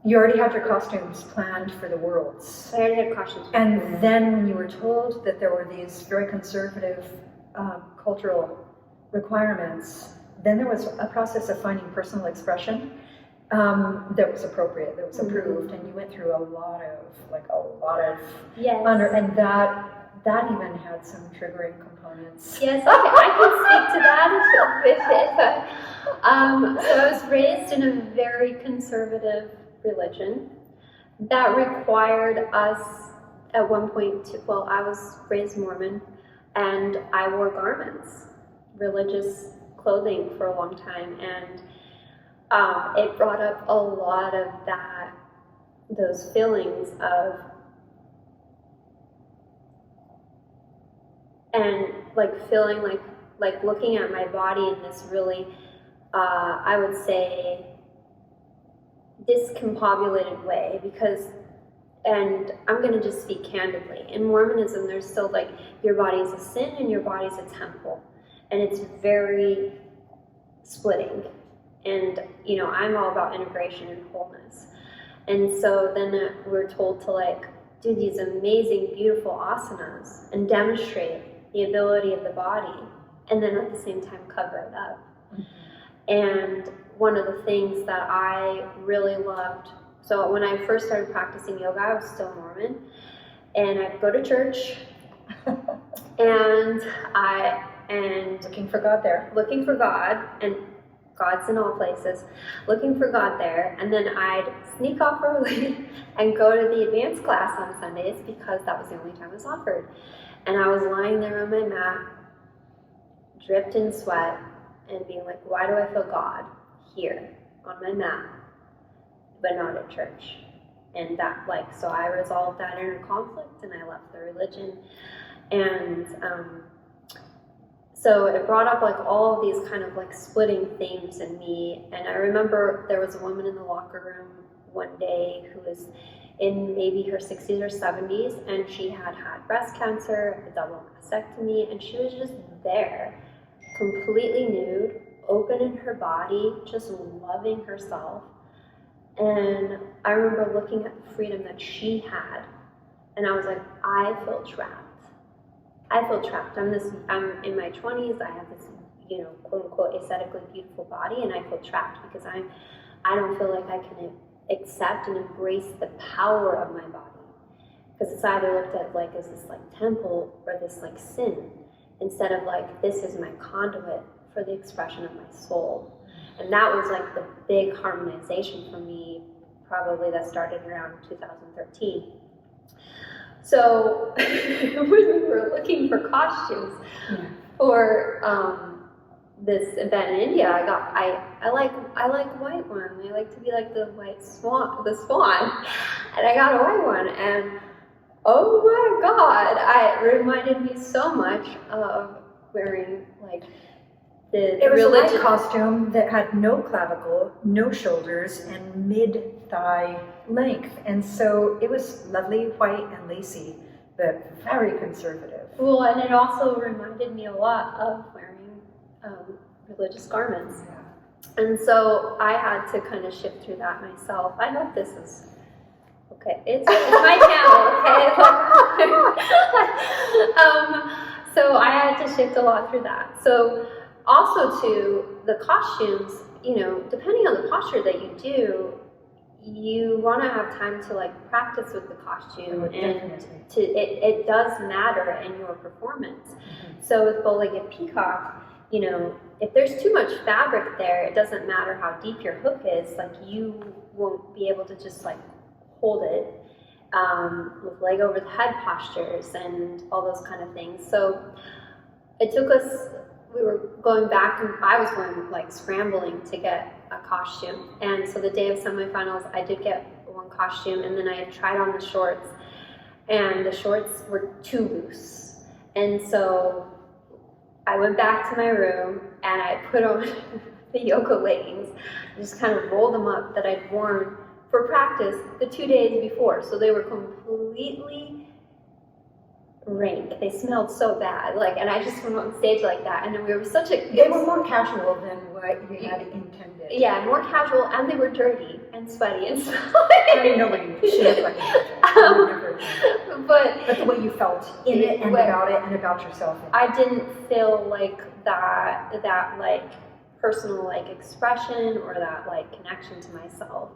You already had your costumes planned for the Worlds. I already had costumes. And then when you were told that there were these very conservative cultural requirements, then there was a process of finding personal expression that was appropriate, that was approved, and you went through a lot of yes. And that even had some triggering components. Yes, I can speak to that so I was raised in a very conservative religion that required us at one point I was raised Mormon, and I wore garments, religious clothing for a long time, and it brought up a lot of those feelings of, and feeling like looking at my body in this really, I would say, discombobulated way, because, and I'm going to just speak candidly, in Mormonism there's still your body is a sin and your body's a temple, and it's very splitting, and I'm all about integration and wholeness, and so then we're told to do these amazing beautiful asanas and demonstrate the ability of the body, and then at the same time cover it up. And one of the things that I really loved, so when I first started practicing yoga, I was still Mormon, and I'd go to church, and looking for God there. Looking for God, and God's in all places, looking for God there, and then I'd sneak off early and go to the advanced class on Sundays because that was the only time it was offered. And I was lying there on my mat, dripped in sweat, and being like, why do I feel God here on my mat, but not at church? And that, so I resolved that inner conflict, and I left the religion. And So it brought up like all of these kind of like splitting themes in me. And I remember there was a woman in the locker room one day who was in maybe her 60s or 70s, and she had breast cancer, a double mastectomy, and she was just there, completely nude, open in her body, just loving herself. And I remember looking at the freedom that she had, and I was like, I feel trapped. I feel trapped. I'm in my 20s. I have this, quote unquote, aesthetically beautiful body, and I feel trapped because I don't feel like I can accept and embrace the power of my body. Because it's either looked at like as this like temple or this like sin, instead of like, this is my conduit for the expression of my soul. And that was like the big harmonization for me, probably that started around 2013. So when we were looking for costumes for this event in India, I like white one. I like to be like the swan, and I got a white one, and oh my God, it reminded me so much of wearing like it was a white costume that had no clavicle, no shoulders, and mid-thigh length. And so it was lovely, white, and lacy, but very conservative. Well, and it also reminded me a lot of wearing religious garments. Yeah. And so I had to kind of shift through that myself. I hope this is okay. It's my channel, okay? So I had to shift a lot through that. So also to the costumes, depending on the posture that you do, you want to have time to like practice with the costume, and it does matter in your performance. Mm-hmm. So with Bowlegged Peacock, if there's too much fabric there, it doesn't matter how deep your hook is, like you won't be able to just like hold it with leg over the head postures and all those kind of things. So it took us, we were going back, and I was going like scrambling to get a costume. And so the day of semifinals, I did get one costume, and then I tried on the shorts, and the shorts were too loose. And so I went back to my room and I put on the yoga leggings, just kind of rolled them up that I'd worn for practice the 2 days before. So they were completely rank. They smelled so bad. And I just went on stage like that, and we were they were more casual than what you had intended. Yeah, more casual, and they were dirty and sweaty and smelly. I mean, nobody should have but the way you felt in it and about it and about yourself. I didn't feel like that like personal like expression or that like connection to myself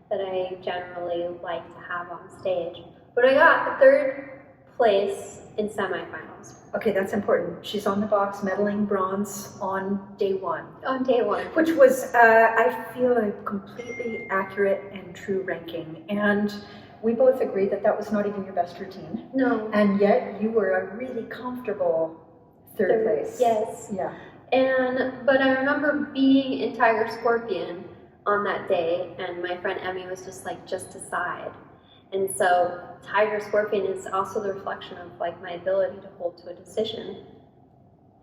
that I generally like to have on stage. But I got third place in semifinals. Okay, that's important. She's on the box, medaling bronze on day one. On day one. Which was, I feel, a completely accurate and true ranking. And we both agreed that that was not even your best routine. No. And yet you were a really comfortable third place. Yes. Yeah. But I remember being in Tiger Scorpion on that day, and my friend Emmy was just like, just decide. And so Tiger Scorpion is also the reflection of like my ability to hold to a decision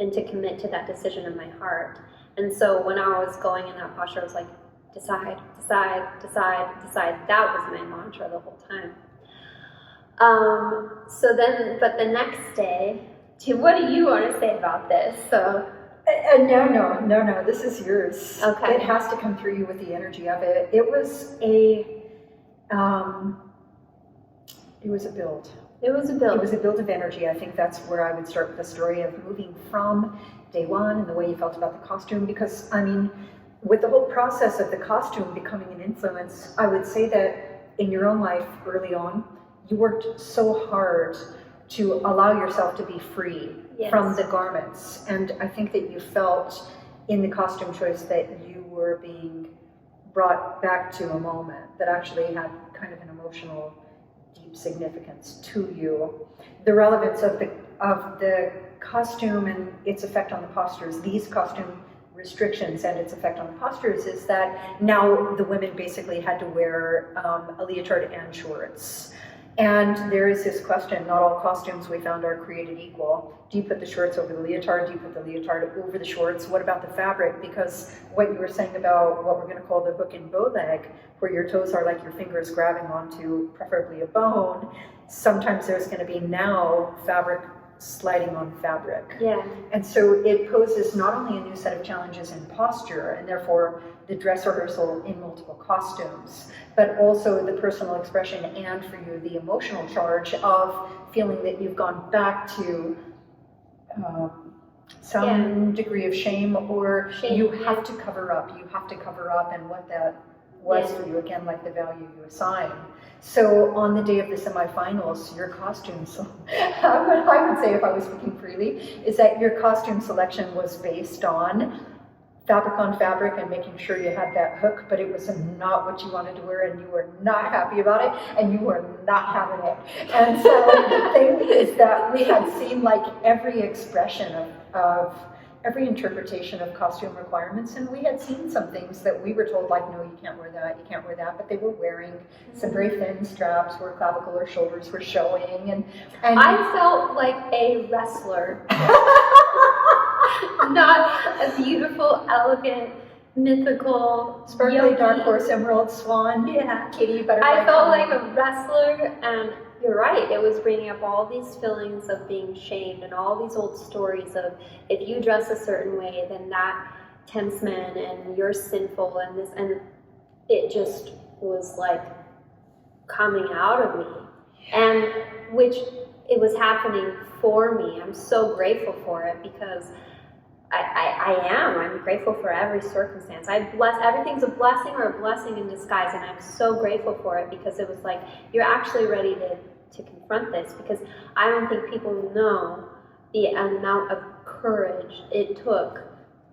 and to commit to that decision in my heart. And so when I was going in that posture, I was like, decide, decide, decide, decide. That was my mantra the whole time. But the next day, what do you want to say about this? So. No, this is yours. Okay. It has to come through you with the energy of it. It was a build. It was a build. It was a build of energy. I think that's where I would start with the story of moving from day one and the way you felt about the costume. Because, I mean, with the whole process of the costume becoming an influence, I would say that in your own life early on, you worked so hard to allow yourself to be free from the garments. And I think that you felt in the costume choice that you were being brought back to a moment that actually had kind of an emotional deep significance to you. The relevance of the costume and its effect on the postures, these costume restrictions and its effect on the postures, is that now the women basically had to wear a leotard and shorts. And there is this question, not all costumes we found are created equal. Do you put the shorts over the leotard? Do you put the leotard over the shorts? What about the fabric? Because what you were saying about what we're going to call the hook and bow leg, where your toes are like your fingers grabbing onto preferably a bone, sometimes there's going to be now fabric sliding on fabric. Yeah. And so it poses not only a new set of challenges in posture, and therefore the dress rehearsal in multiple costumes, but also the personal expression, and for you, the emotional charge of feeling that you've gone back to some degree of shame, or you have to cover up, and what that was for you, again, like the value you assign. So on the day of the semifinals, your costumes, I would say, if I was speaking freely, is that your costume selection was based on fabric and making sure you had that hook, but it was not what you wanted to wear, and you were not happy about it, and you were not having it. And so the thing is that we had seen like every expression of every interpretation of costume requirements, and we had seen some things that we were told, like, no, you can't wear that, but they were wearing some very thin straps where clavicle or shoulders were showing, and I felt like a wrestler. Not a beautiful, elegant, mythical, sparkly yogi. dark horse, emerald, swan, kitty, butterfly. I felt like a wrestler, and you're right, it was bringing up all these feelings of being shamed and all these old stories of, if you dress a certain way, then that tempts men and you're sinful and this, and it just was like coming out of me, and which it was happening for me. I'm so grateful for it, because I'm grateful for every circumstance. Everything's a blessing or a blessing in disguise, and I'm so grateful for it, because it was like, you're actually ready to confront this, because I don't think people know the amount of courage it took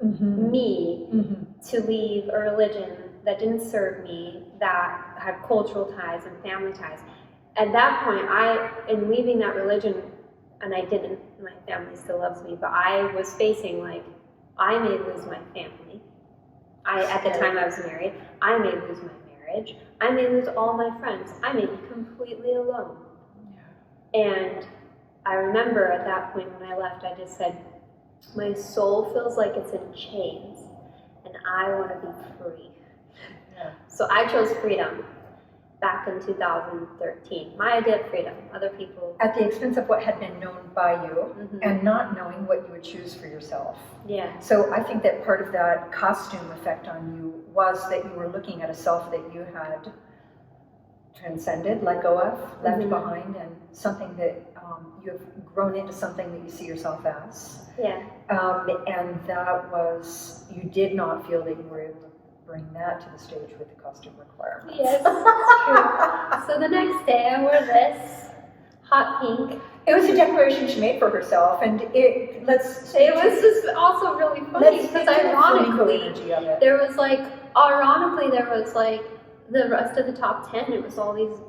me to leave a religion that didn't serve me, that had cultural ties and family ties. At that point, in leaving that religion, and I didn't, my family still loves me, but I was facing, like, I may lose my family. At the time I was married, I may lose my marriage. I may lose all my friends. I may be completely alone. And I remember at that point when I left, I just said, my soul feels like it's in chains, and I want to be free. So I chose freedom back in 2013. My idea of freedom, other people. At the expense of what had been known by you, and not knowing what you would choose for yourself. Yeah. So I think that part of that costume effect on you was that you were looking at a self that you had transcended, let go of, left behind, and something that you have grown into, something that you see yourself as. Yeah. And that was, you did not feel that you were able to bring that to the stage with the costume requirements. Yes, true. So the next day I wore this hot pink. It was a declaration she made for herself, and it was just also really funny, because ironically there was like the rest of the top 10, it was all these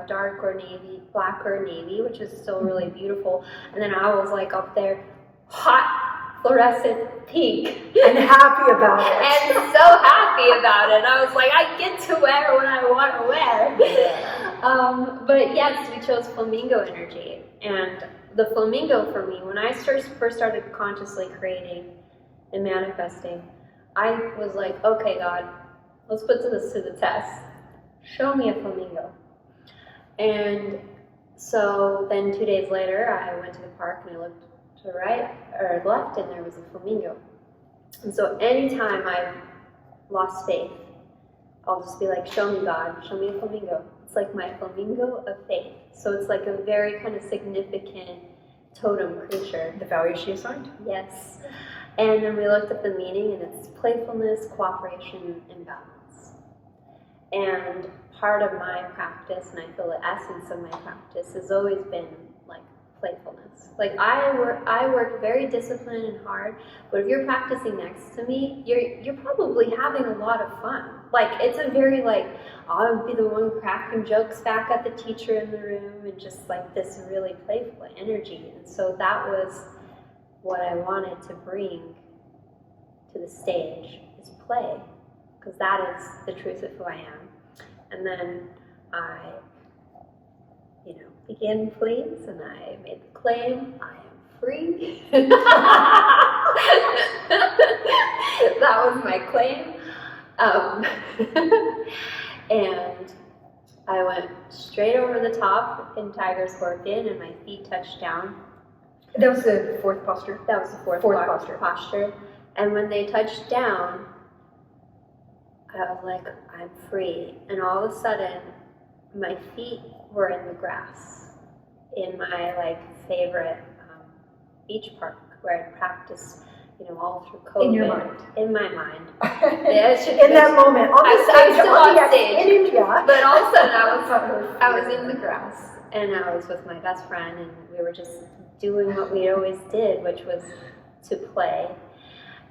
dark or navy, black or navy, which is still really beautiful, and then I was like up there, hot fluorescent pink, and happy about it, and so happy about it. I was like, I get to wear what I want to wear. But yes, we chose flamingo energy, and the flamingo for me, when I first started consciously creating and manifesting, I was like, okay, God, let's put this to the test. Show me a flamingo. And so then 2 days later, I went to the park and I looked to the right or left, and there was a flamingo. And so anytime I've lost faith, I'll just be like, show me, God, show me a flamingo. It's like my flamingo of faith. So it's like a very kind of significant totem creature. The value she assigned? Yes. And then we looked at the meaning, and it's playfulness, cooperation, and balance. And part of my practice, and I feel the essence of my practice, has always been like playfulness. Like I work very disciplined and hard, but if you're practicing next to me, you're probably having a lot of fun. Like it's a very like, I'll be the one cracking jokes back at the teacher in the room, and just like this really playful energy. And so that was what I wanted to bring to the stage, is play, because that is the truth of who I am. And then I begin please, and I made the claim, I am free. That was my claim. And I went straight over the top in Tiger Scorpion, and my feet touched down. That was the fourth posture? That was the fourth posture. And when they touched down, I was like, I'm free. And all of a sudden, my feet were in the grass in my favorite beach park where I practiced, all through COVID. In your mind. In my mind. In that moment. On the I stage. was still on stage. In India. But all of a sudden I was in the grass, and I was with my best friend, and we were just doing what we always did, which was to play.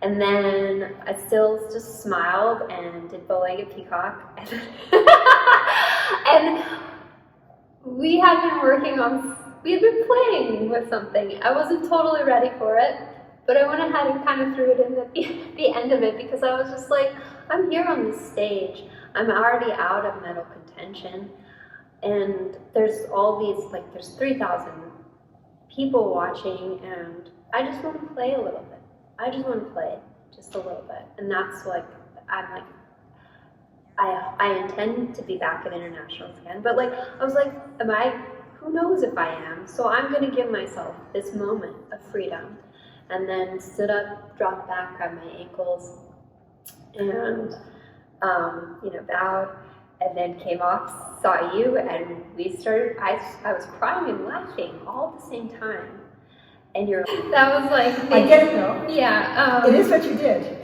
And then I still just smiled and did Bowlegged Peacock. And we had been playing with something. I wasn't totally ready for it, but I went ahead and kind of threw it in at the end of it, because I was just like, I'm here on this stage. I'm already out of mental contention. And there's all these, there's 3,000 people watching, and I just want to play a little bit. I just want to play just a little bit. And that's I intend to be back at internationals again. But I was like, who knows if I am? So I'm going to give myself this moment of freedom. And then stood up, dropped back, grabbed my ankles, and, bowed, and then came off, saw you, and we started, I was crying and laughing all at the same time. And that was I get it though. Yeah. It is what you did.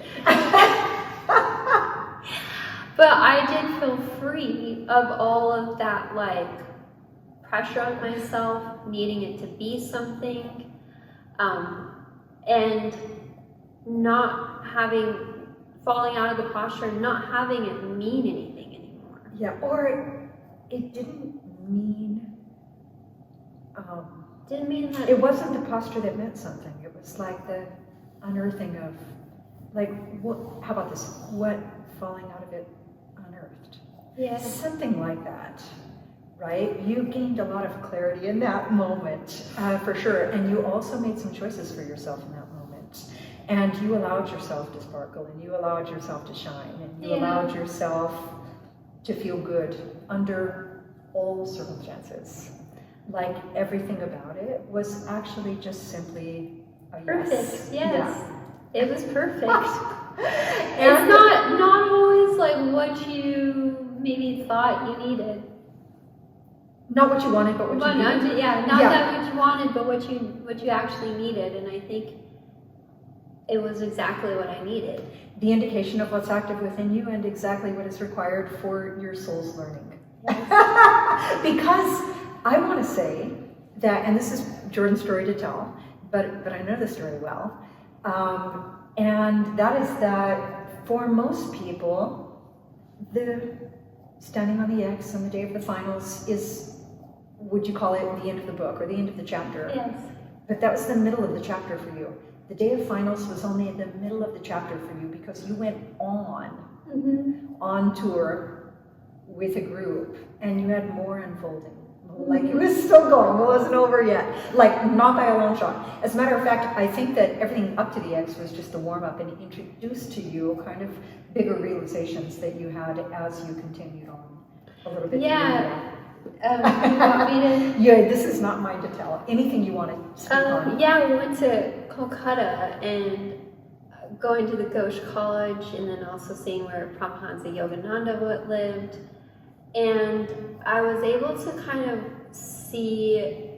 But I did feel free of all of that, pressure on myself, needing it to be something, and not falling out of the posture, and not having it mean anything anymore. Yeah, or it didn't mean, that it wasn't the posture that meant something. It was the unearthing of, how about this? What falling out of it unearthed? Yeah. Something like that, right? You gained a lot of clarity in that moment, for sure. And you also made some choices for yourself in that moment. And you allowed yourself to sparkle, and you allowed yourself to shine, and you allowed yourself to feel good under all circumstances. Everything about it was actually just simply a perfect. Yes. Yeah. It was perfect. And it's not always what you maybe thought you needed. Not what you wanted, but what you needed. Not that what you wanted, but what you actually needed. And I think it was exactly what I needed. The indication of what's active within you, and exactly what is required for your soul's learning. Yes. Because I want to say that, and this is Jordan's story to tell, but I know the story well, and that is that for most people, the standing on the X on the day of the finals is, would you call it the end of the book or the end of the chapter? Yes. But that was the middle of the chapter for you. The day of finals was only in the middle of the chapter for you, because you went on tour with a group, and you had more unfolding. It was still going, it wasn't over yet. Not by a long shot. As a matter of fact, I think that everything up to the X was just the warm-up, and introduced to you kind of bigger realizations that you had as you continued on a little bit. Yeah. You want me to? Yeah, this is not mine to tell. Anything you want to speak on? Yeah, we went to Kolkata and going to the Ghosh College, and then also seeing where Paramahansa Yogananda lived. And I was able to kind of see,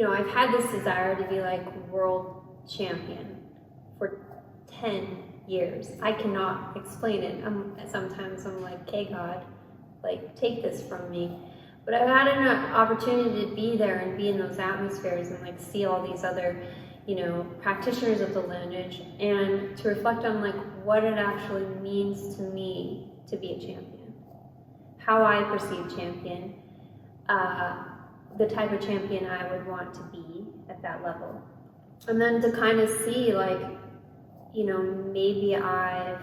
I've had this desire to be world champion for 10 years. I cannot explain it. Sometimes I'm like, okay, God, take this from me. But I've had an opportunity to be there and be in those atmospheres and see all these other, practitioners of the lineage, and to reflect on what it actually means to me to be a champion, how I perceive champion, the type of champion I would want to be at that level. And then to kind of see maybe I've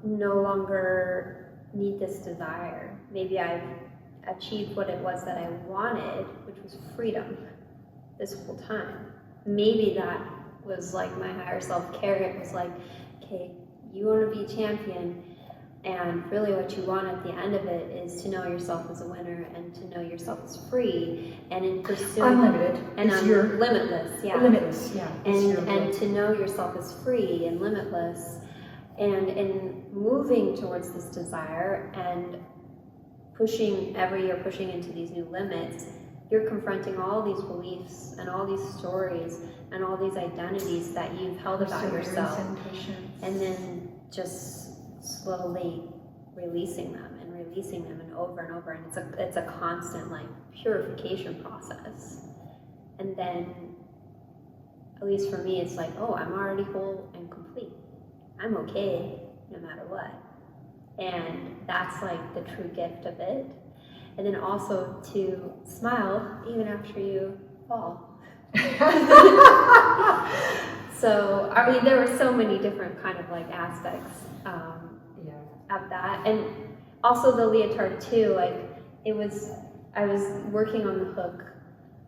no longer need this desire. Maybe I've achieved what it was that I wanted, which was freedom this whole time. Maybe that was like my higher self carrot was like, okay, you want to be a champion, and really what you want at the end of it is to know yourself as a winner and to know yourself as free, and in pursuing unlimited and your limitless, yeah. Limitless, yeah. And to know yourself as free and limitless, and in moving towards this desire and pushing every year, pushing into these new limits, you're confronting all these beliefs and all these stories and all these identities that you've held about yourself, and then just slowly releasing them and over, and it's a constant like purification process. And then, at least for me, it's like, oh, I'm already whole and complete. I'm okay no matter what. And that's like the true gift of it. And then also to smile even after you fall. So, I mean, there were so many different kind of like aspects of that. And also the leotard too, like I was working on the hook,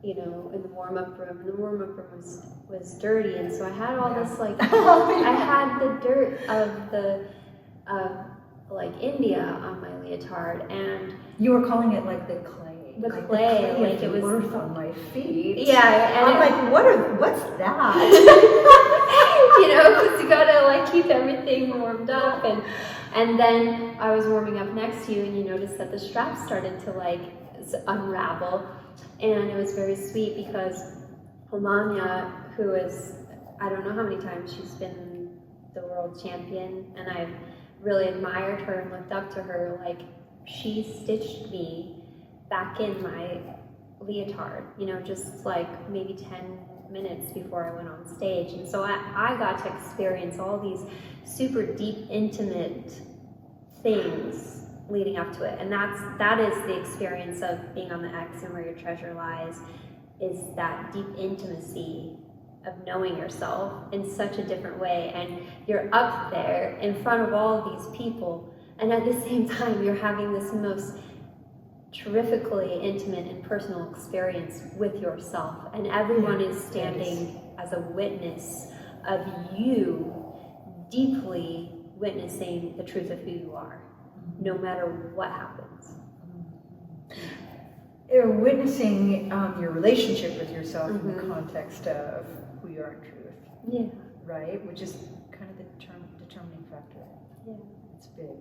you know, in the warm-up room, and the warm-up room was dirty, and so I had all this like, I had the dirt of the, like India on my leotard, and you were calling it like the clay. The clay, like it was earth on my feet. Yeah, and I'm like, what's that? You know, because you gotta like keep everything warmed up, and then I was warming up next to you, and you noticed that the straps started to like unravel, and it was very sweet because Omanya, who is, I don't know how many times she's been the world champion, and I've really admired her and looked up to her, like she stitched me back in my leotard, you know, just like maybe 10 minutes before I went on stage. And so I got to experience all these super deep, intimate things leading up to it. And that is the experience of being on the X and where your treasure lies, is that deep intimacy of knowing yourself in such a different way. And you're up there in front of all these people, and at the same time you're having this most terrifically intimate and personal experience with yourself, and everyone is standing as a witness of you deeply witnessing the truth of who you are, no matter what happens. You're witnessing your relationship with yourself in the context of who you are in truth. Yeah. Right? Which is kind of the determining factor. Yeah. It's big.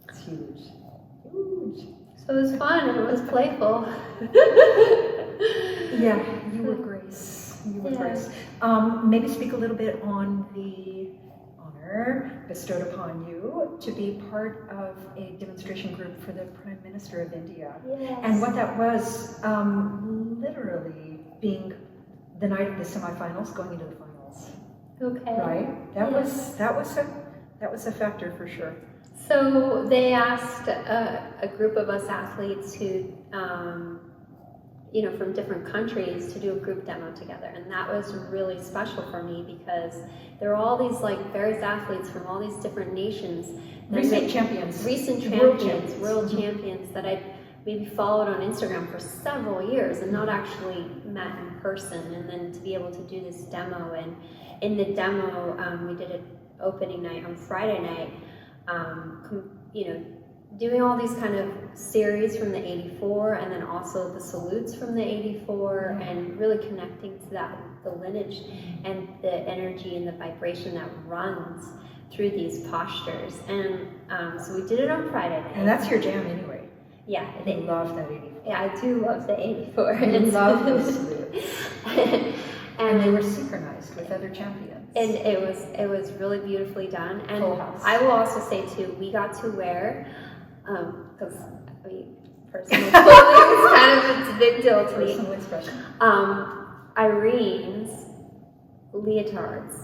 It's huge. Huge. So it was fun and it was playful. Yeah, you were Grace. You were Grace. Maybe speak a little bit on the honor bestowed upon you to be part of a demonstration group for the Prime Minister of India. Yes. And what that was, literally being the night of the semifinals, going into the finals. Okay. Right? That was a factor for sure. So they asked a group of us athletes who, you know, from different countries to do a group demo together. And that was really special for me because there were all these like various athletes from all these different nations. Recent champions, world champions that I maybe followed on Instagram for several years and not actually met in person. And then to be able to do this demo, and in the demo, we did an opening night on Friday night, you know, doing all these kind of series from the 84 and then also the salutes from the 84 and really connecting to that, the lineage and the energy and the vibration that runs through these postures. And so we did it on Friday night. And that's your jam anyway. Yeah. I love that 84. Yeah, I do love the 84. I love those salutes. And they were synchronized with other champions. And it was really beautifully done. And Full house. I will also say too, we got to wear, because I mean, personal clothing is kind of a big deal to me. Personal expression. Irene's leotards,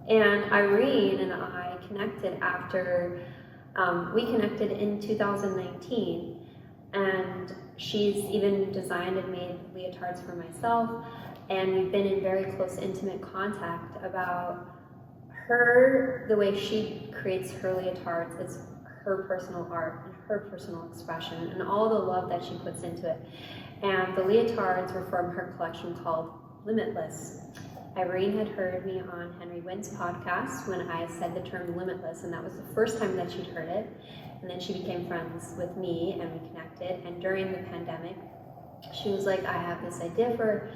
and Irene and I connected after we connected in 2019, and she's even designed and made leotards for myself. And we've been in very close, intimate contact about her, the way she creates her leotards is her personal art and her personal expression and all the love that she puts into it. And the leotards were from her collection called Limitless. Irene had heard me on Henry Wynn's podcast when I said the term limitless, and that was the first time that she'd heard it. And then she became friends with me and we connected. And during the pandemic, she was like, I have this idea for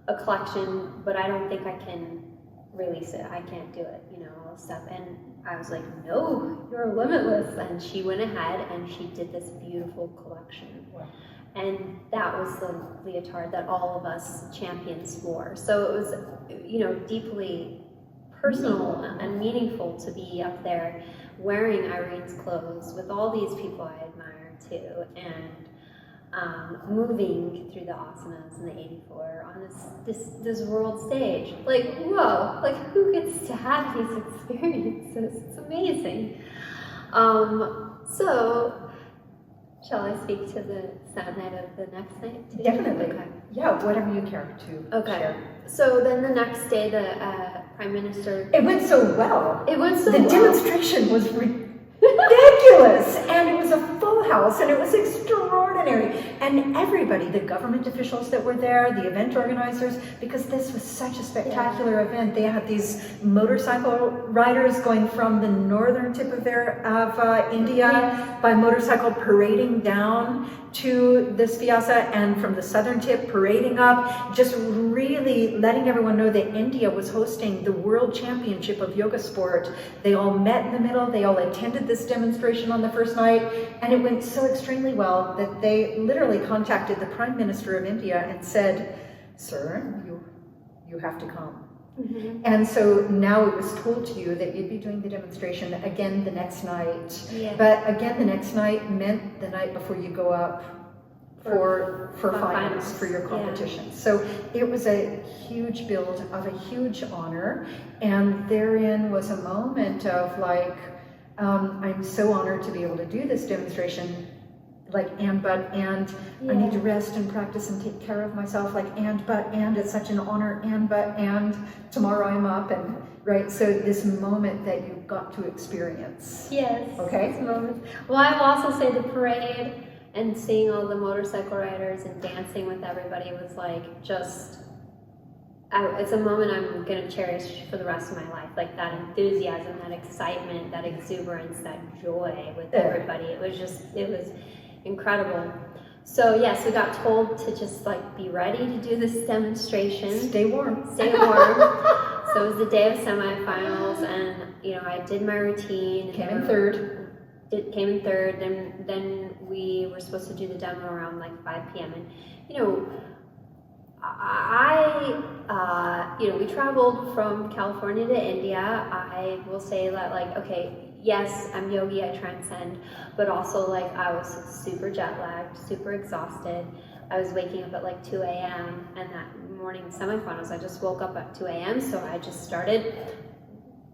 a collection, but I don't think I can release it. I can't do it, you know, all this stuff. And I was like, no, you're limitless. And she went ahead and she did this beautiful collection. Wow. And that was the leotard that all of us champions wore. So it was, you know, deeply personal and meaningful to be up there wearing Irene's clothes with all these people I admire too, and moving through the asanas and the 84 on this world stage. Like, whoa, like who gets to have these experiences? It's amazing. So, shall I speak to the sound night of the next night too? Definitely. Okay. Yeah, whatever you care to share. So then the next day, the Prime Minister... It went so well. It went so well. The demonstration was ridiculous, and it was a full house, and it was extraordinary. And everybody, the government officials that were there, the event organizers, because this was such a spectacular event. They had these motorcycle riders going from the northern tip of India by motorcycle parading down to this piazza, and from the southern tip parading up, just really letting everyone know that India was hosting the World Championship of Yoga Sport. They all met in the middle, they all attended this demonstration on the first night, and it went so extremely well that they literally contacted the Prime Minister of India and said, "Sir, you have to come." Mm-hmm. And so now it was told to you that you'd be doing the demonstration again the next night. Yeah. But again, the next night meant the night before you go up for finals, for your competition. Yeah. So it was a huge build of a huge honor. And therein was a moment of like, I'm so honored to be able to do this demonstration. Like, I need to rest and practice and take care of myself, like, and it's such an honor, and tomorrow I'm up, and right, so this moment that you got to experience. Yes. Okay. This moment. Well, I will also say the parade and seeing all the motorcycle riders and dancing with everybody was like just, it's a moment I'm going to cherish for the rest of my life. Like that enthusiasm, that excitement, that exuberance, that joy with everybody. It was incredible. So yes, we got told to just like be ready to do this demonstration. Stay warm. Stay warm. So it was the day of semifinals, and you know I did my routine. Came in third. Then we were supposed to do the demo around like 5 p.m. And you know, we traveled from California to India. I will say that like, okay, yes, I'm yogi, I transcend, but also like I was super jet lagged, super exhausted. I was waking up at like 2 a.m. and that morning semifinals, I just woke up at 2 a.m. So I just started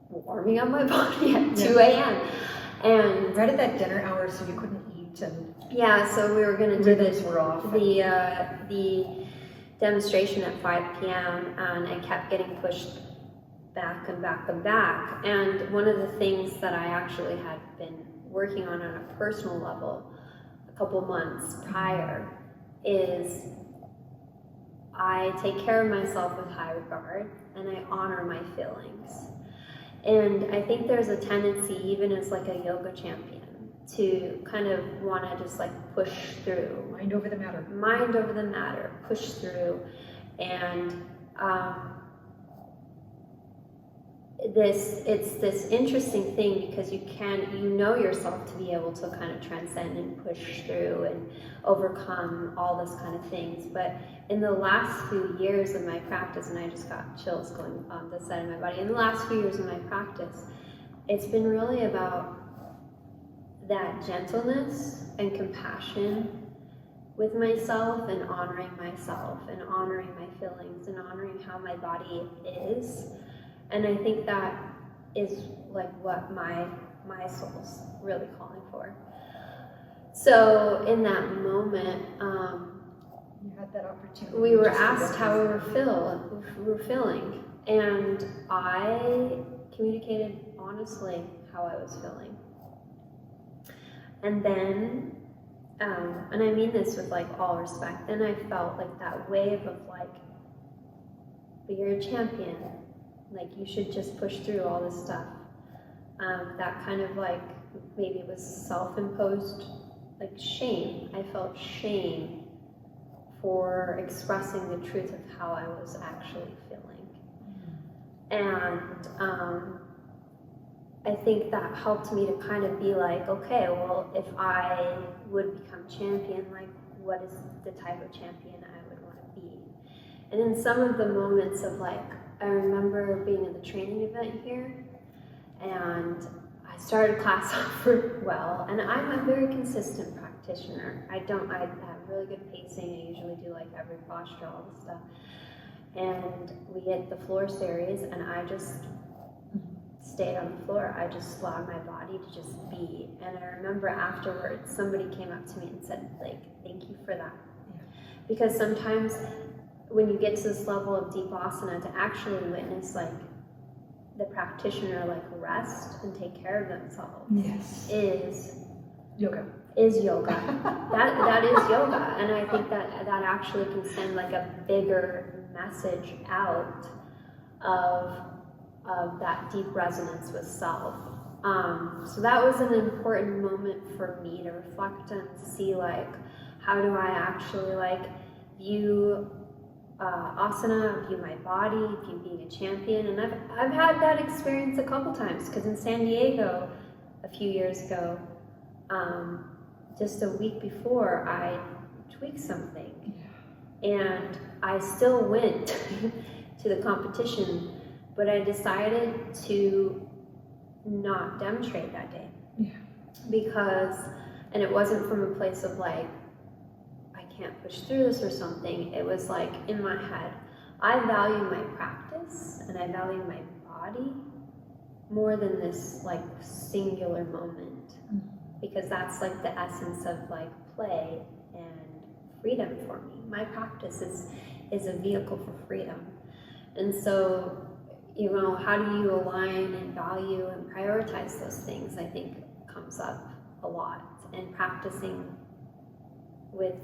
warming up my body at 2 a.m. And right at that dinner hour, so you couldn't eat and so we were gonna do the demonstration at 5 p.m. and I kept getting pushed back and back and back. And one of the things that I actually had been working on a personal level a couple months prior is I take care of myself with high regard and I honor my feelings. And I think there's a tendency, even as like a yoga champion, to kind of want to just like push through. Mind over the matter, push through. And it's this interesting thing because you know yourself to be able to kind of transcend and push through and overcome all this kind of things. But in the last few years of my practice, and I just got chills going on this side of my body, in the last few years of my practice, it's been really about that gentleness and compassion with myself and honoring myself and honoring my feelings and honoring how my body is. And I think that is like what my soul's really calling for. So in that moment, you had that opportunity. We were asked how we were feeling, and I communicated honestly how I was feeling. And then, and I mean this with like all respect, then I felt like that wave of like, but you're a champion, like you should just push through all this stuff. That kind of like, maybe it was self-imposed like shame. I felt shame for expressing the truth of how I was actually feeling. And I think that helped me to kind of be like, okay, well, if I would become champion, like what is the type of champion I would want to be? And in some of the moments of like, I remember being at the training event here, and I started class off well, and I'm a very consistent practitioner. I have really good pacing. I usually do like every posture, all this stuff. And we hit the floor series, and I just stayed on the floor. I just allowed my body to just be. And I remember afterwards, somebody came up to me and said, like, thank you for that. Yeah. Because sometimes when you get to this level of deep asana, to actually witness like the practitioner like rest and take care of themselves, yes, is yoga. That is yoga. And I think that actually can send like a bigger message out of that deep resonance with self. So that was an important moment for me to reflect and to see like, how do I actually like view asana, view my body, view being a champion. And I've had that experience a couple times, because in San Diego a few years ago, just a week before, I tweaked something, and I still went to the competition, but I decided to not demonstrate that day. Because, and it wasn't from a place of like, I can't push through this or something. It was like in my head, I value my practice and I value my body more than this like singular moment. Because that's like the essence of like play and freedom for me. My practice is a vehicle for freedom. And so, you know, how do you align and value and prioritize those things, I think comes up a lot. And practicing with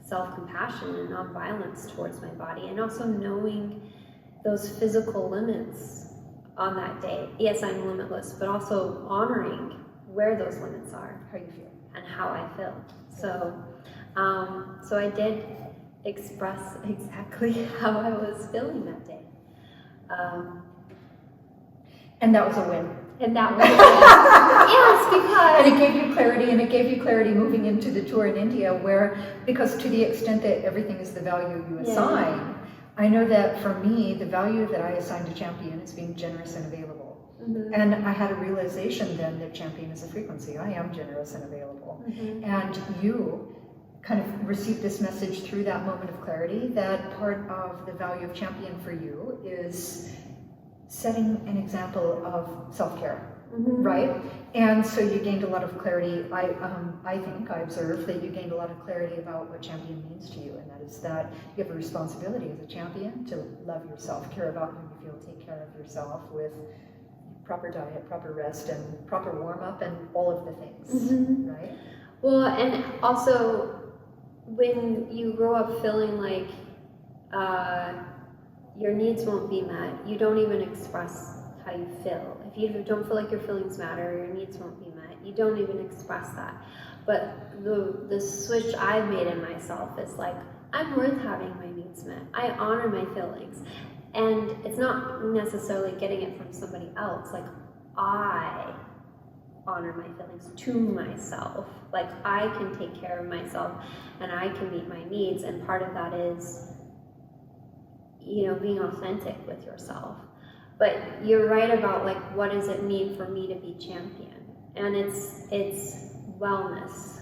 self-compassion and non-violence towards my body, and also knowing those physical limits on that day. Yes, I'm limitless, but also honoring where those limits are, how you feel, and how I feel. So, so I did express exactly how I was feeling that day. And that was a win. And that was yes, because... And it gave you clarity moving into the tour in India, where, because to the extent that everything is the value you assign, I know that for me, the value that I assign to champion is being generous and available. And I had a realization then that champion is a frequency. I am generous and available. And you kind of received this message through that moment of clarity, that part of the value of champion for you is setting an example of self-care, right? And so you gained a lot of clarity. I think I observed that you gained a lot of clarity about what champion means to you, and that is that you have a responsibility as a champion to love yourself, care about how you feel, take care of yourself with proper diet, proper rest, and proper warm-up, and all of the things, right? Well, and also, when you grow up feeling like your needs won't be met, you don't even express how you feel. If you don't feel like your feelings matter, your needs won't be met, you don't even express that. But the switch I've made in myself is like, I'm worth having my needs met. I honor my feelings. And it's not necessarily getting it from somebody else. Like, I honor my feelings to myself. Like, I can take care of myself and I can meet my needs. And part of that is, you know, being authentic with yourself. But you're right about like, what does it mean for me to be champion? And it's wellness.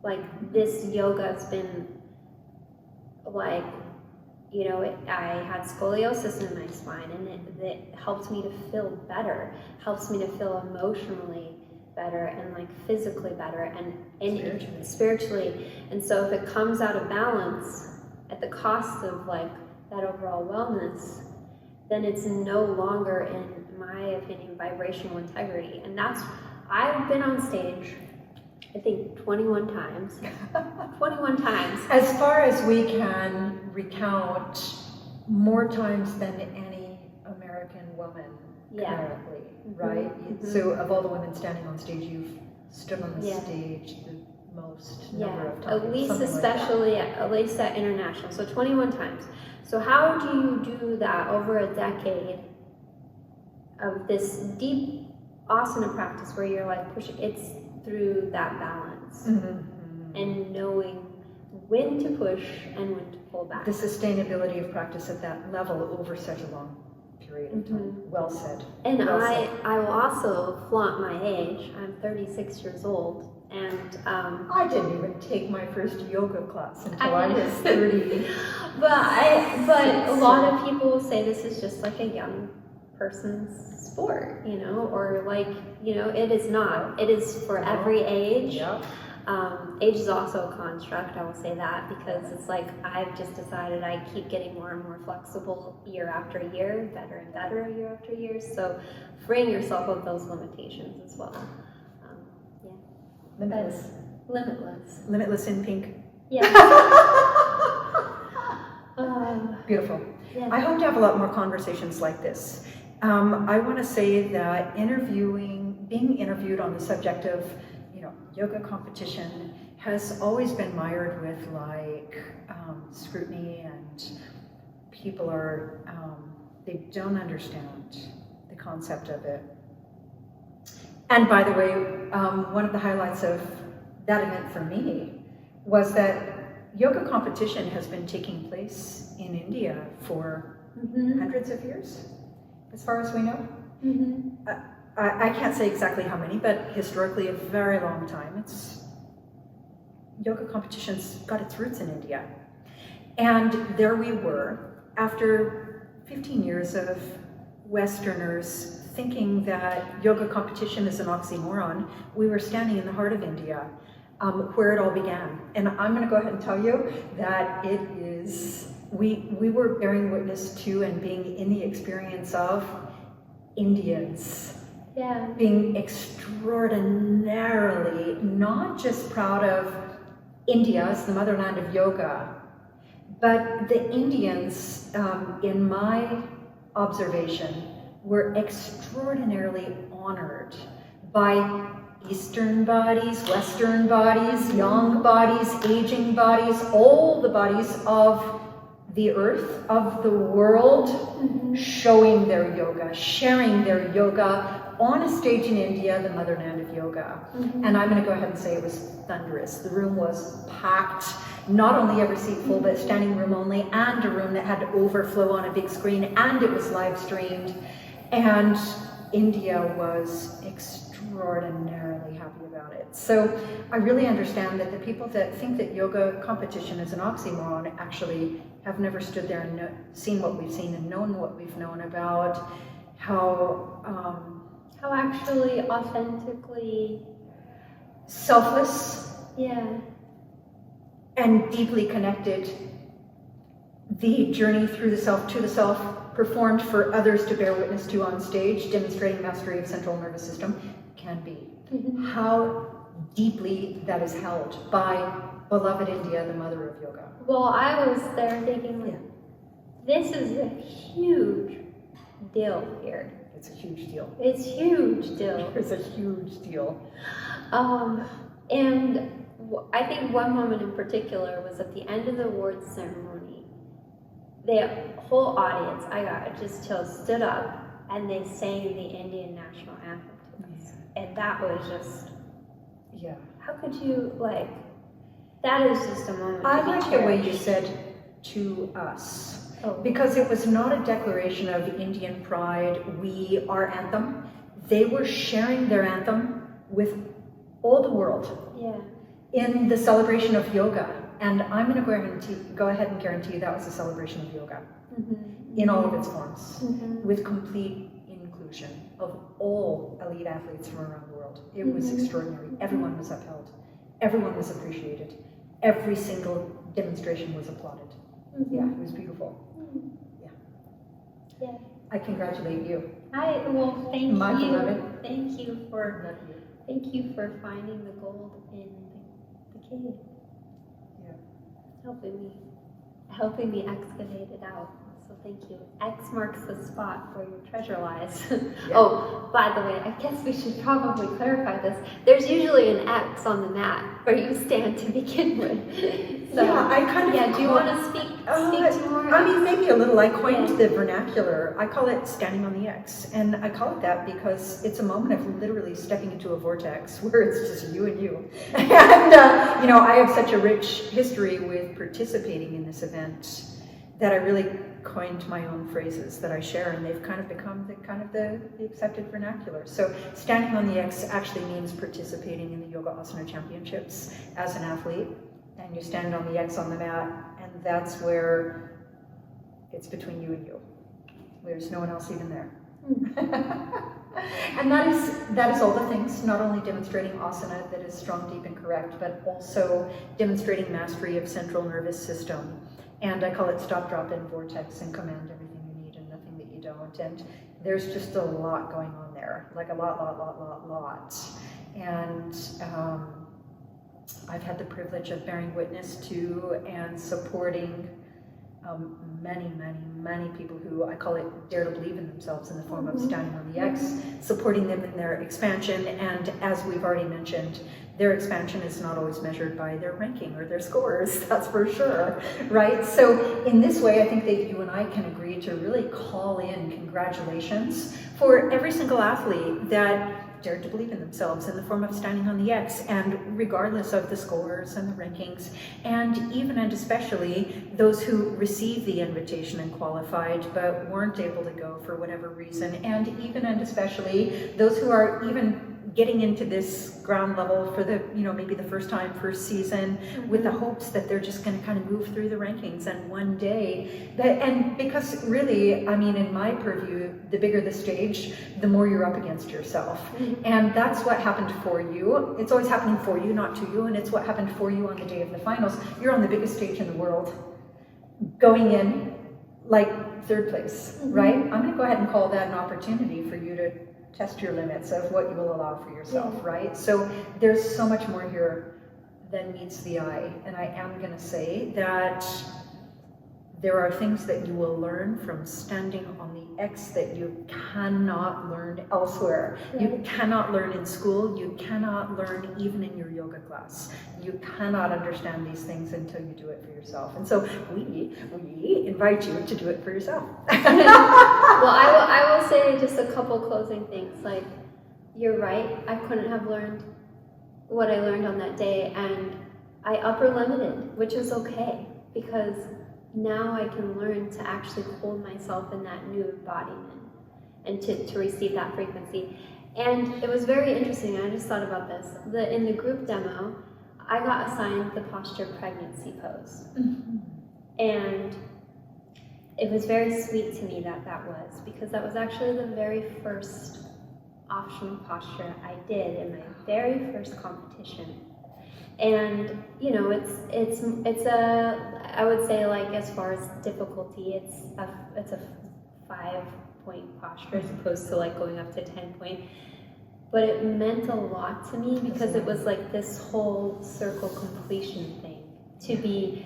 Like, this yoga has been like, you know, I had scoliosis in my spine, and it helped me to feel better, helps me to feel emotionally better and like physically better and spiritually. And so if it comes out of balance at the cost of like that overall wellness, then it's no longer, in my opinion, vibrational integrity. And that's, I've been on stage I think 21 times. 21 times. As far as we can recount, more times than any American woman currently, right? So of all the women standing on stage, you've stood on the stage the most number of times. At least, especially at least at international. So 21 times. So how do you do that over a decade of this deep asana practice where you're like pushing? It's through that balance and knowing when to push and when to pull back. The sustainability of practice at that level over such a long period of time. Well said. And well I said. will also flaunt my age. I'm 36 years old. And I didn't even take my first yoga class until I was 30. But a lot of people say this is just like a young person's sport, you know, or like, you know, it is not. It is for every age. Yep. Age is also a construct, I will say that, because it's like I've just decided I keep getting more and more flexible year after year, better and better year after year. So freeing yourself of those limitations as well. Limitless. Limitless. Limitless in pink. Yeah. Beautiful. Yeah. I hope to have a lot more conversations like this. I want to say that being interviewed on the subject of, you know, yoga competition has always been mired with like scrutiny, and people are they don't understand the concept of it. And by the way, one of the highlights of that event for me was that yoga competition has been taking place in India for hundreds of years, as far as we know. I can't say exactly how many, but historically a very long time. Yoga competition's got its roots in India. And there we were, after 15 years of Westerners thinking that yoga competition is an oxymoron, we were standing in the heart of India, where it all began. And I'm going to go ahead and tell you that it is, we were bearing witness to and being in the experience of Indians being extraordinarily not just proud of India as the motherland of yoga, but the Indians, in my observation, were extraordinarily honored by Eastern bodies, Western bodies, young bodies, aging bodies, all the bodies of the earth, of the world, showing their yoga, sharing their yoga on a stage in India, the motherland of yoga. And I'm going to go ahead and say it was thunderous. The room was packed, not only every seat full, but standing room only, and a room that had to overflow on a big screen, and it was live streamed. And India was extraordinarily happy about it. So I really understand that the people that think that yoga competition is an oxymoron actually have never stood there and seen what we've seen and known what we've known about how actually authentically selfless and deeply connected the journey through the self to the self, performed for others to bear witness to on stage, demonstrating mastery of central nervous system, can be. How deeply that is held by beloved India, the mother of yoga. Well, I was there thinking, this is a huge deal here. It's a huge deal. It's huge deal. It's a huge deal. And I think one moment in particular was at the end of the awards ceremony. The whole audience, I got just chills, stood up and they sang the Indian national anthem to us. And that was just, how could you, like, that is just a moment I to be like the way you cherished. said "to us." Because it was not a declaration of Indian pride, our anthem. They were sharing their anthem with all the world in the celebration of yoga. And I'm going to go ahead and guarantee you that was a celebration of yoga in all of its forms, with complete inclusion of all elite athletes from around the world. It was extraordinary. Everyone was upheld. Everyone was appreciated. Every single demonstration was applauded. Yeah, it was beautiful. Yeah. I congratulate you. Thank My you. beloved. Thank you for Thank you for finding the gold in the cave. Yeah. Helping me excavate it out. So thank you. X marks the spot where your treasure lies. Yeah. Oh, by the way, I guess we should probably clarify this. There's usually an X on the mat where you stand to begin with. So, yeah, I kind of. Yeah, do you want to speak to more? I mean, maybe a little. I coined the vernacular. I call it standing on the X, and I call it that because it's a moment of literally stepping into a vortex where it's just you and you. And you know, I have such a rich history with participating in this event that I really coined my own phrases that I share, and they've kind of become the accepted vernacular. So standing on the X actually means participating in the Yoga Asana Championships as an athlete, and you stand on the X on the mat, and that's where it's between you and you. There's no one else even there. And that is all the things, not only demonstrating asana that is strong, deep, and correct, but also demonstrating mastery of central nervous system. And I call it stop, drop, and vortex, and command everything you need and nothing that you don't. And there's just a lot going on there, like a lot. And I've had the privilege of bearing witness to and supporting many people who I call it dare to believe in themselves in the form of standing on the X, supporting them in their expansion. And as we've already mentioned, their expansion is not always measured by their ranking or their scores, that's for sure, right? So in this way, I think that you and I can agree to really call in congratulations for every single athlete that dared to believe in themselves in the form of standing on the X, and regardless of the scores and the rankings, and even and especially those who received the invitation and qualified but weren't able to go for whatever reason, and even and especially those who are even getting into this ground level for the, you know, maybe the first time, first season, with the hopes that they're just going to kind of move through the rankings, and one day that, and because really, I mean, in my purview, the bigger the stage, the more you're up against yourself. And that's what happened for you. It's always happening for you, not to you, and it's what happened for you on the day of the finals. You're on the biggest stage in the world, going in like third place, right? I'm going to go ahead and call that an opportunity for you to test your limits of what you will allow for yourself, right? So there's so much more here than meets the eye. And I am going to say that there are things that you will learn from standing on the X that you cannot learn elsewhere. You cannot learn in school. You cannot learn even in your yoga class. You cannot understand these things until you do it for yourself. And so we invite you to do it for yourself. Well, I will say just a couple closing things. Like, you're right. I couldn't have learned what I learned on that day, and I upper limited, which is okay, because now I can learn to actually hold myself in that new embodiment and to receive that frequency. And it was very interesting. I just thought about this. In the group demo, I got assigned the posture pregnancy pose. And it was very sweet to me that was, because that was actually the very first optional posture I did in my very first competition. And you know, it's a, I would say, like, as far as difficulty, it's a 5-point posture as opposed to like going up to 10-point. But it meant a lot to me because it was like this whole circle completion thing, to be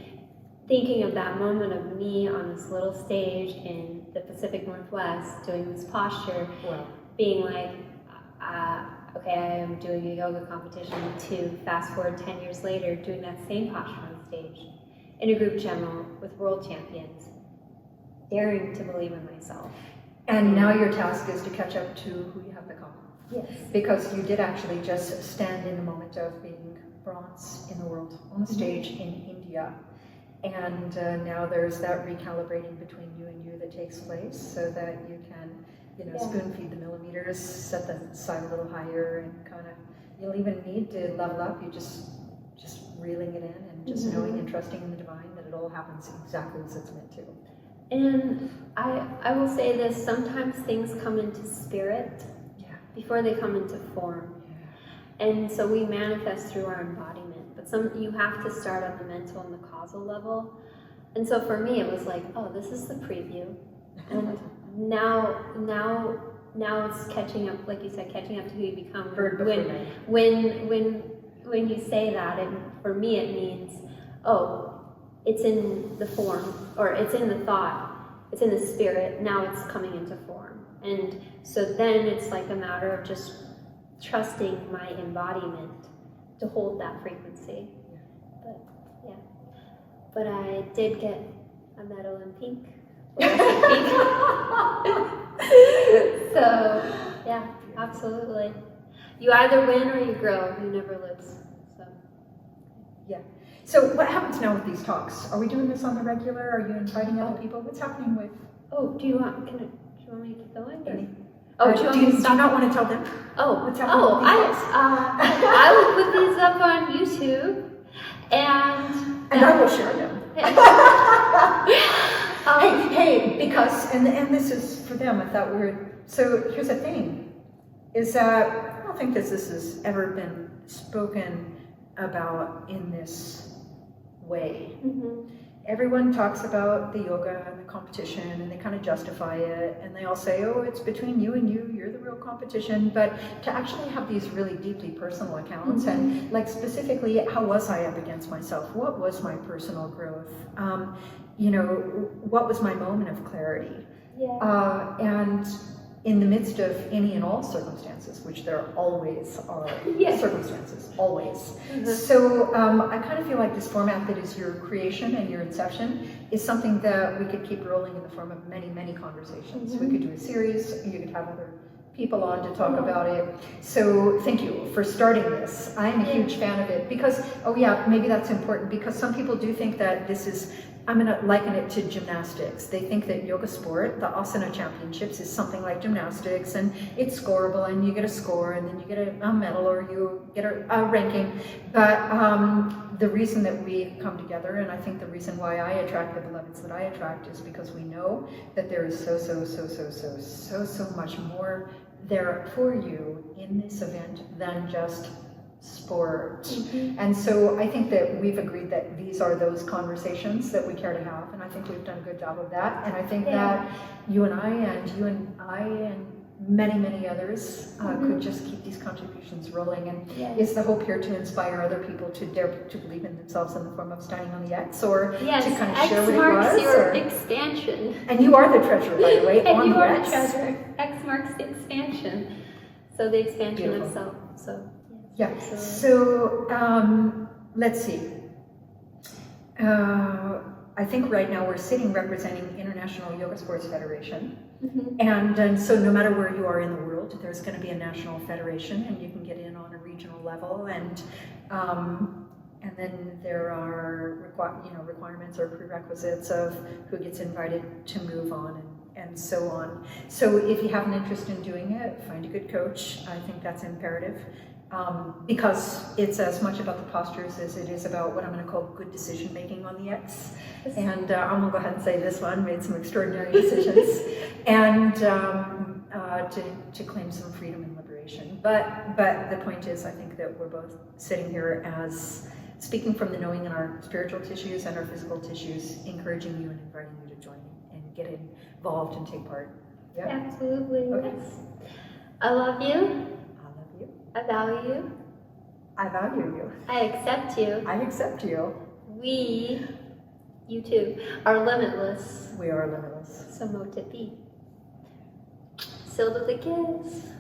thinking of that moment of me on this little stage in the Pacific Northwest doing this posture, being like, okay, I am doing a yoga competition, to fast forward 10 years later, doing that same posture on stage in a group demo with world champions, daring to believe in myself. And now your task is to catch up to who you have become. Yes. Because you did actually just stand in the moment of being bronze in the world on the stage in India. And now there's that recalibrating between you and you that takes place, so that you can, you know, spoon feed the millimeters, set the sign a little higher, and kind of, you'll even need to level up. You just reeling it in and just knowing and trusting in the divine that it all happens exactly as it's meant to. And I will say this, sometimes things come into spirit before they come into form. And so we manifest through our embodiment, but you have to start on the mental and the causal level. And so for me, it was like, oh, this is the preview. And now now it's catching up, like you said, catching up to who you become. Bird before night. When you say that, for me it means, oh, it's in the form, or it's in the thought, it's in the spirit, now it's coming into form. And so then it's like a matter of just trusting my embodiment to hold that frequency. But yeah, but I did get a medal in pink. So yeah, absolutely. You either win or you grow. You never lose. So yeah. So what happens now with these talks? Are we doing this on the regular? Are you inviting other people? What's happening with? Oh, do you want me to keep going? Any? Do you not want to tell them? Oh, what's happening with these talks? I will put these up on YouTube, and I will share them. Hey, because and this is for them. I thought we were. So here's the thing: is that I don't think this has ever been spoken about in this way. Mm-hmm. Everyone talks about the yoga and the competition, and they kind of justify it, and they all say, oh, it's between you and you, you're the real competition. But to actually have these really deeply personal accounts, mm-hmm. and like specifically, how was I up against myself? What was my personal growth? What was my moment of clarity? Yeah. And in the midst of any and all circumstances, which there always are yes. circumstances, always. Mm-hmm. So I kind of feel like this format that is your creation and your inception is something that we could keep rolling in the form of many, many conversations. Mm-hmm. We could do a series, you could have other people on to talk about it. So thank you for starting this. I'm a huge fan of it because, maybe that's important because some people do think that this is, I'm going to liken it to gymnastics. They think that yoga sport, the asana championships, is something like gymnastics, and it's scoreable, and you get a score, and then you get a medal, or you get a ranking. But the reason that we come together, and I think the reason why I attract the beloveds that I attract, is because we know that there is so much more there for you in this event than just sport. Mm-hmm. And so I think that we've agreed that these are those conversations that we care to have, and I think we've done a good job of that. And I think that you and I and many, many others could just keep these contributions rolling. And is the hope here to inspire other people to dare to believe in themselves in the form of standing on the X, or to kind of share what it was? X marks your expansion. And you are the treasure, by the way, and on you the are X. the treasure. X marks the expansion. So the expansion Beautiful. of self. So yeah. So let's see. I think right now we're sitting representing International Yoga Sports Federation. Mm-hmm. And so no matter where you are in the world, there's going to be a national federation, and you can get in on a regional level. And then there are requirements or prerequisites of who gets invited to move on and so on. So if you have an interest in doing it, find a good coach. I think that's imperative. Because it's as much about the postures as it is about what I'm going to call good decision making on the X. And I'm going to go ahead and say this one made some extraordinary decisions, and to claim some freedom and liberation. But the point is, I think that we're both sitting here as speaking from the knowing in our spiritual tissues and our physical tissues, encouraging you and inviting you to join and get involved and take part. Yeah. Absolutely. Okay. Yes. I love you. I value you. I value you. I accept you. I accept you. You too, are limitless. We are limitless. So mote be. Sealed with a kiss.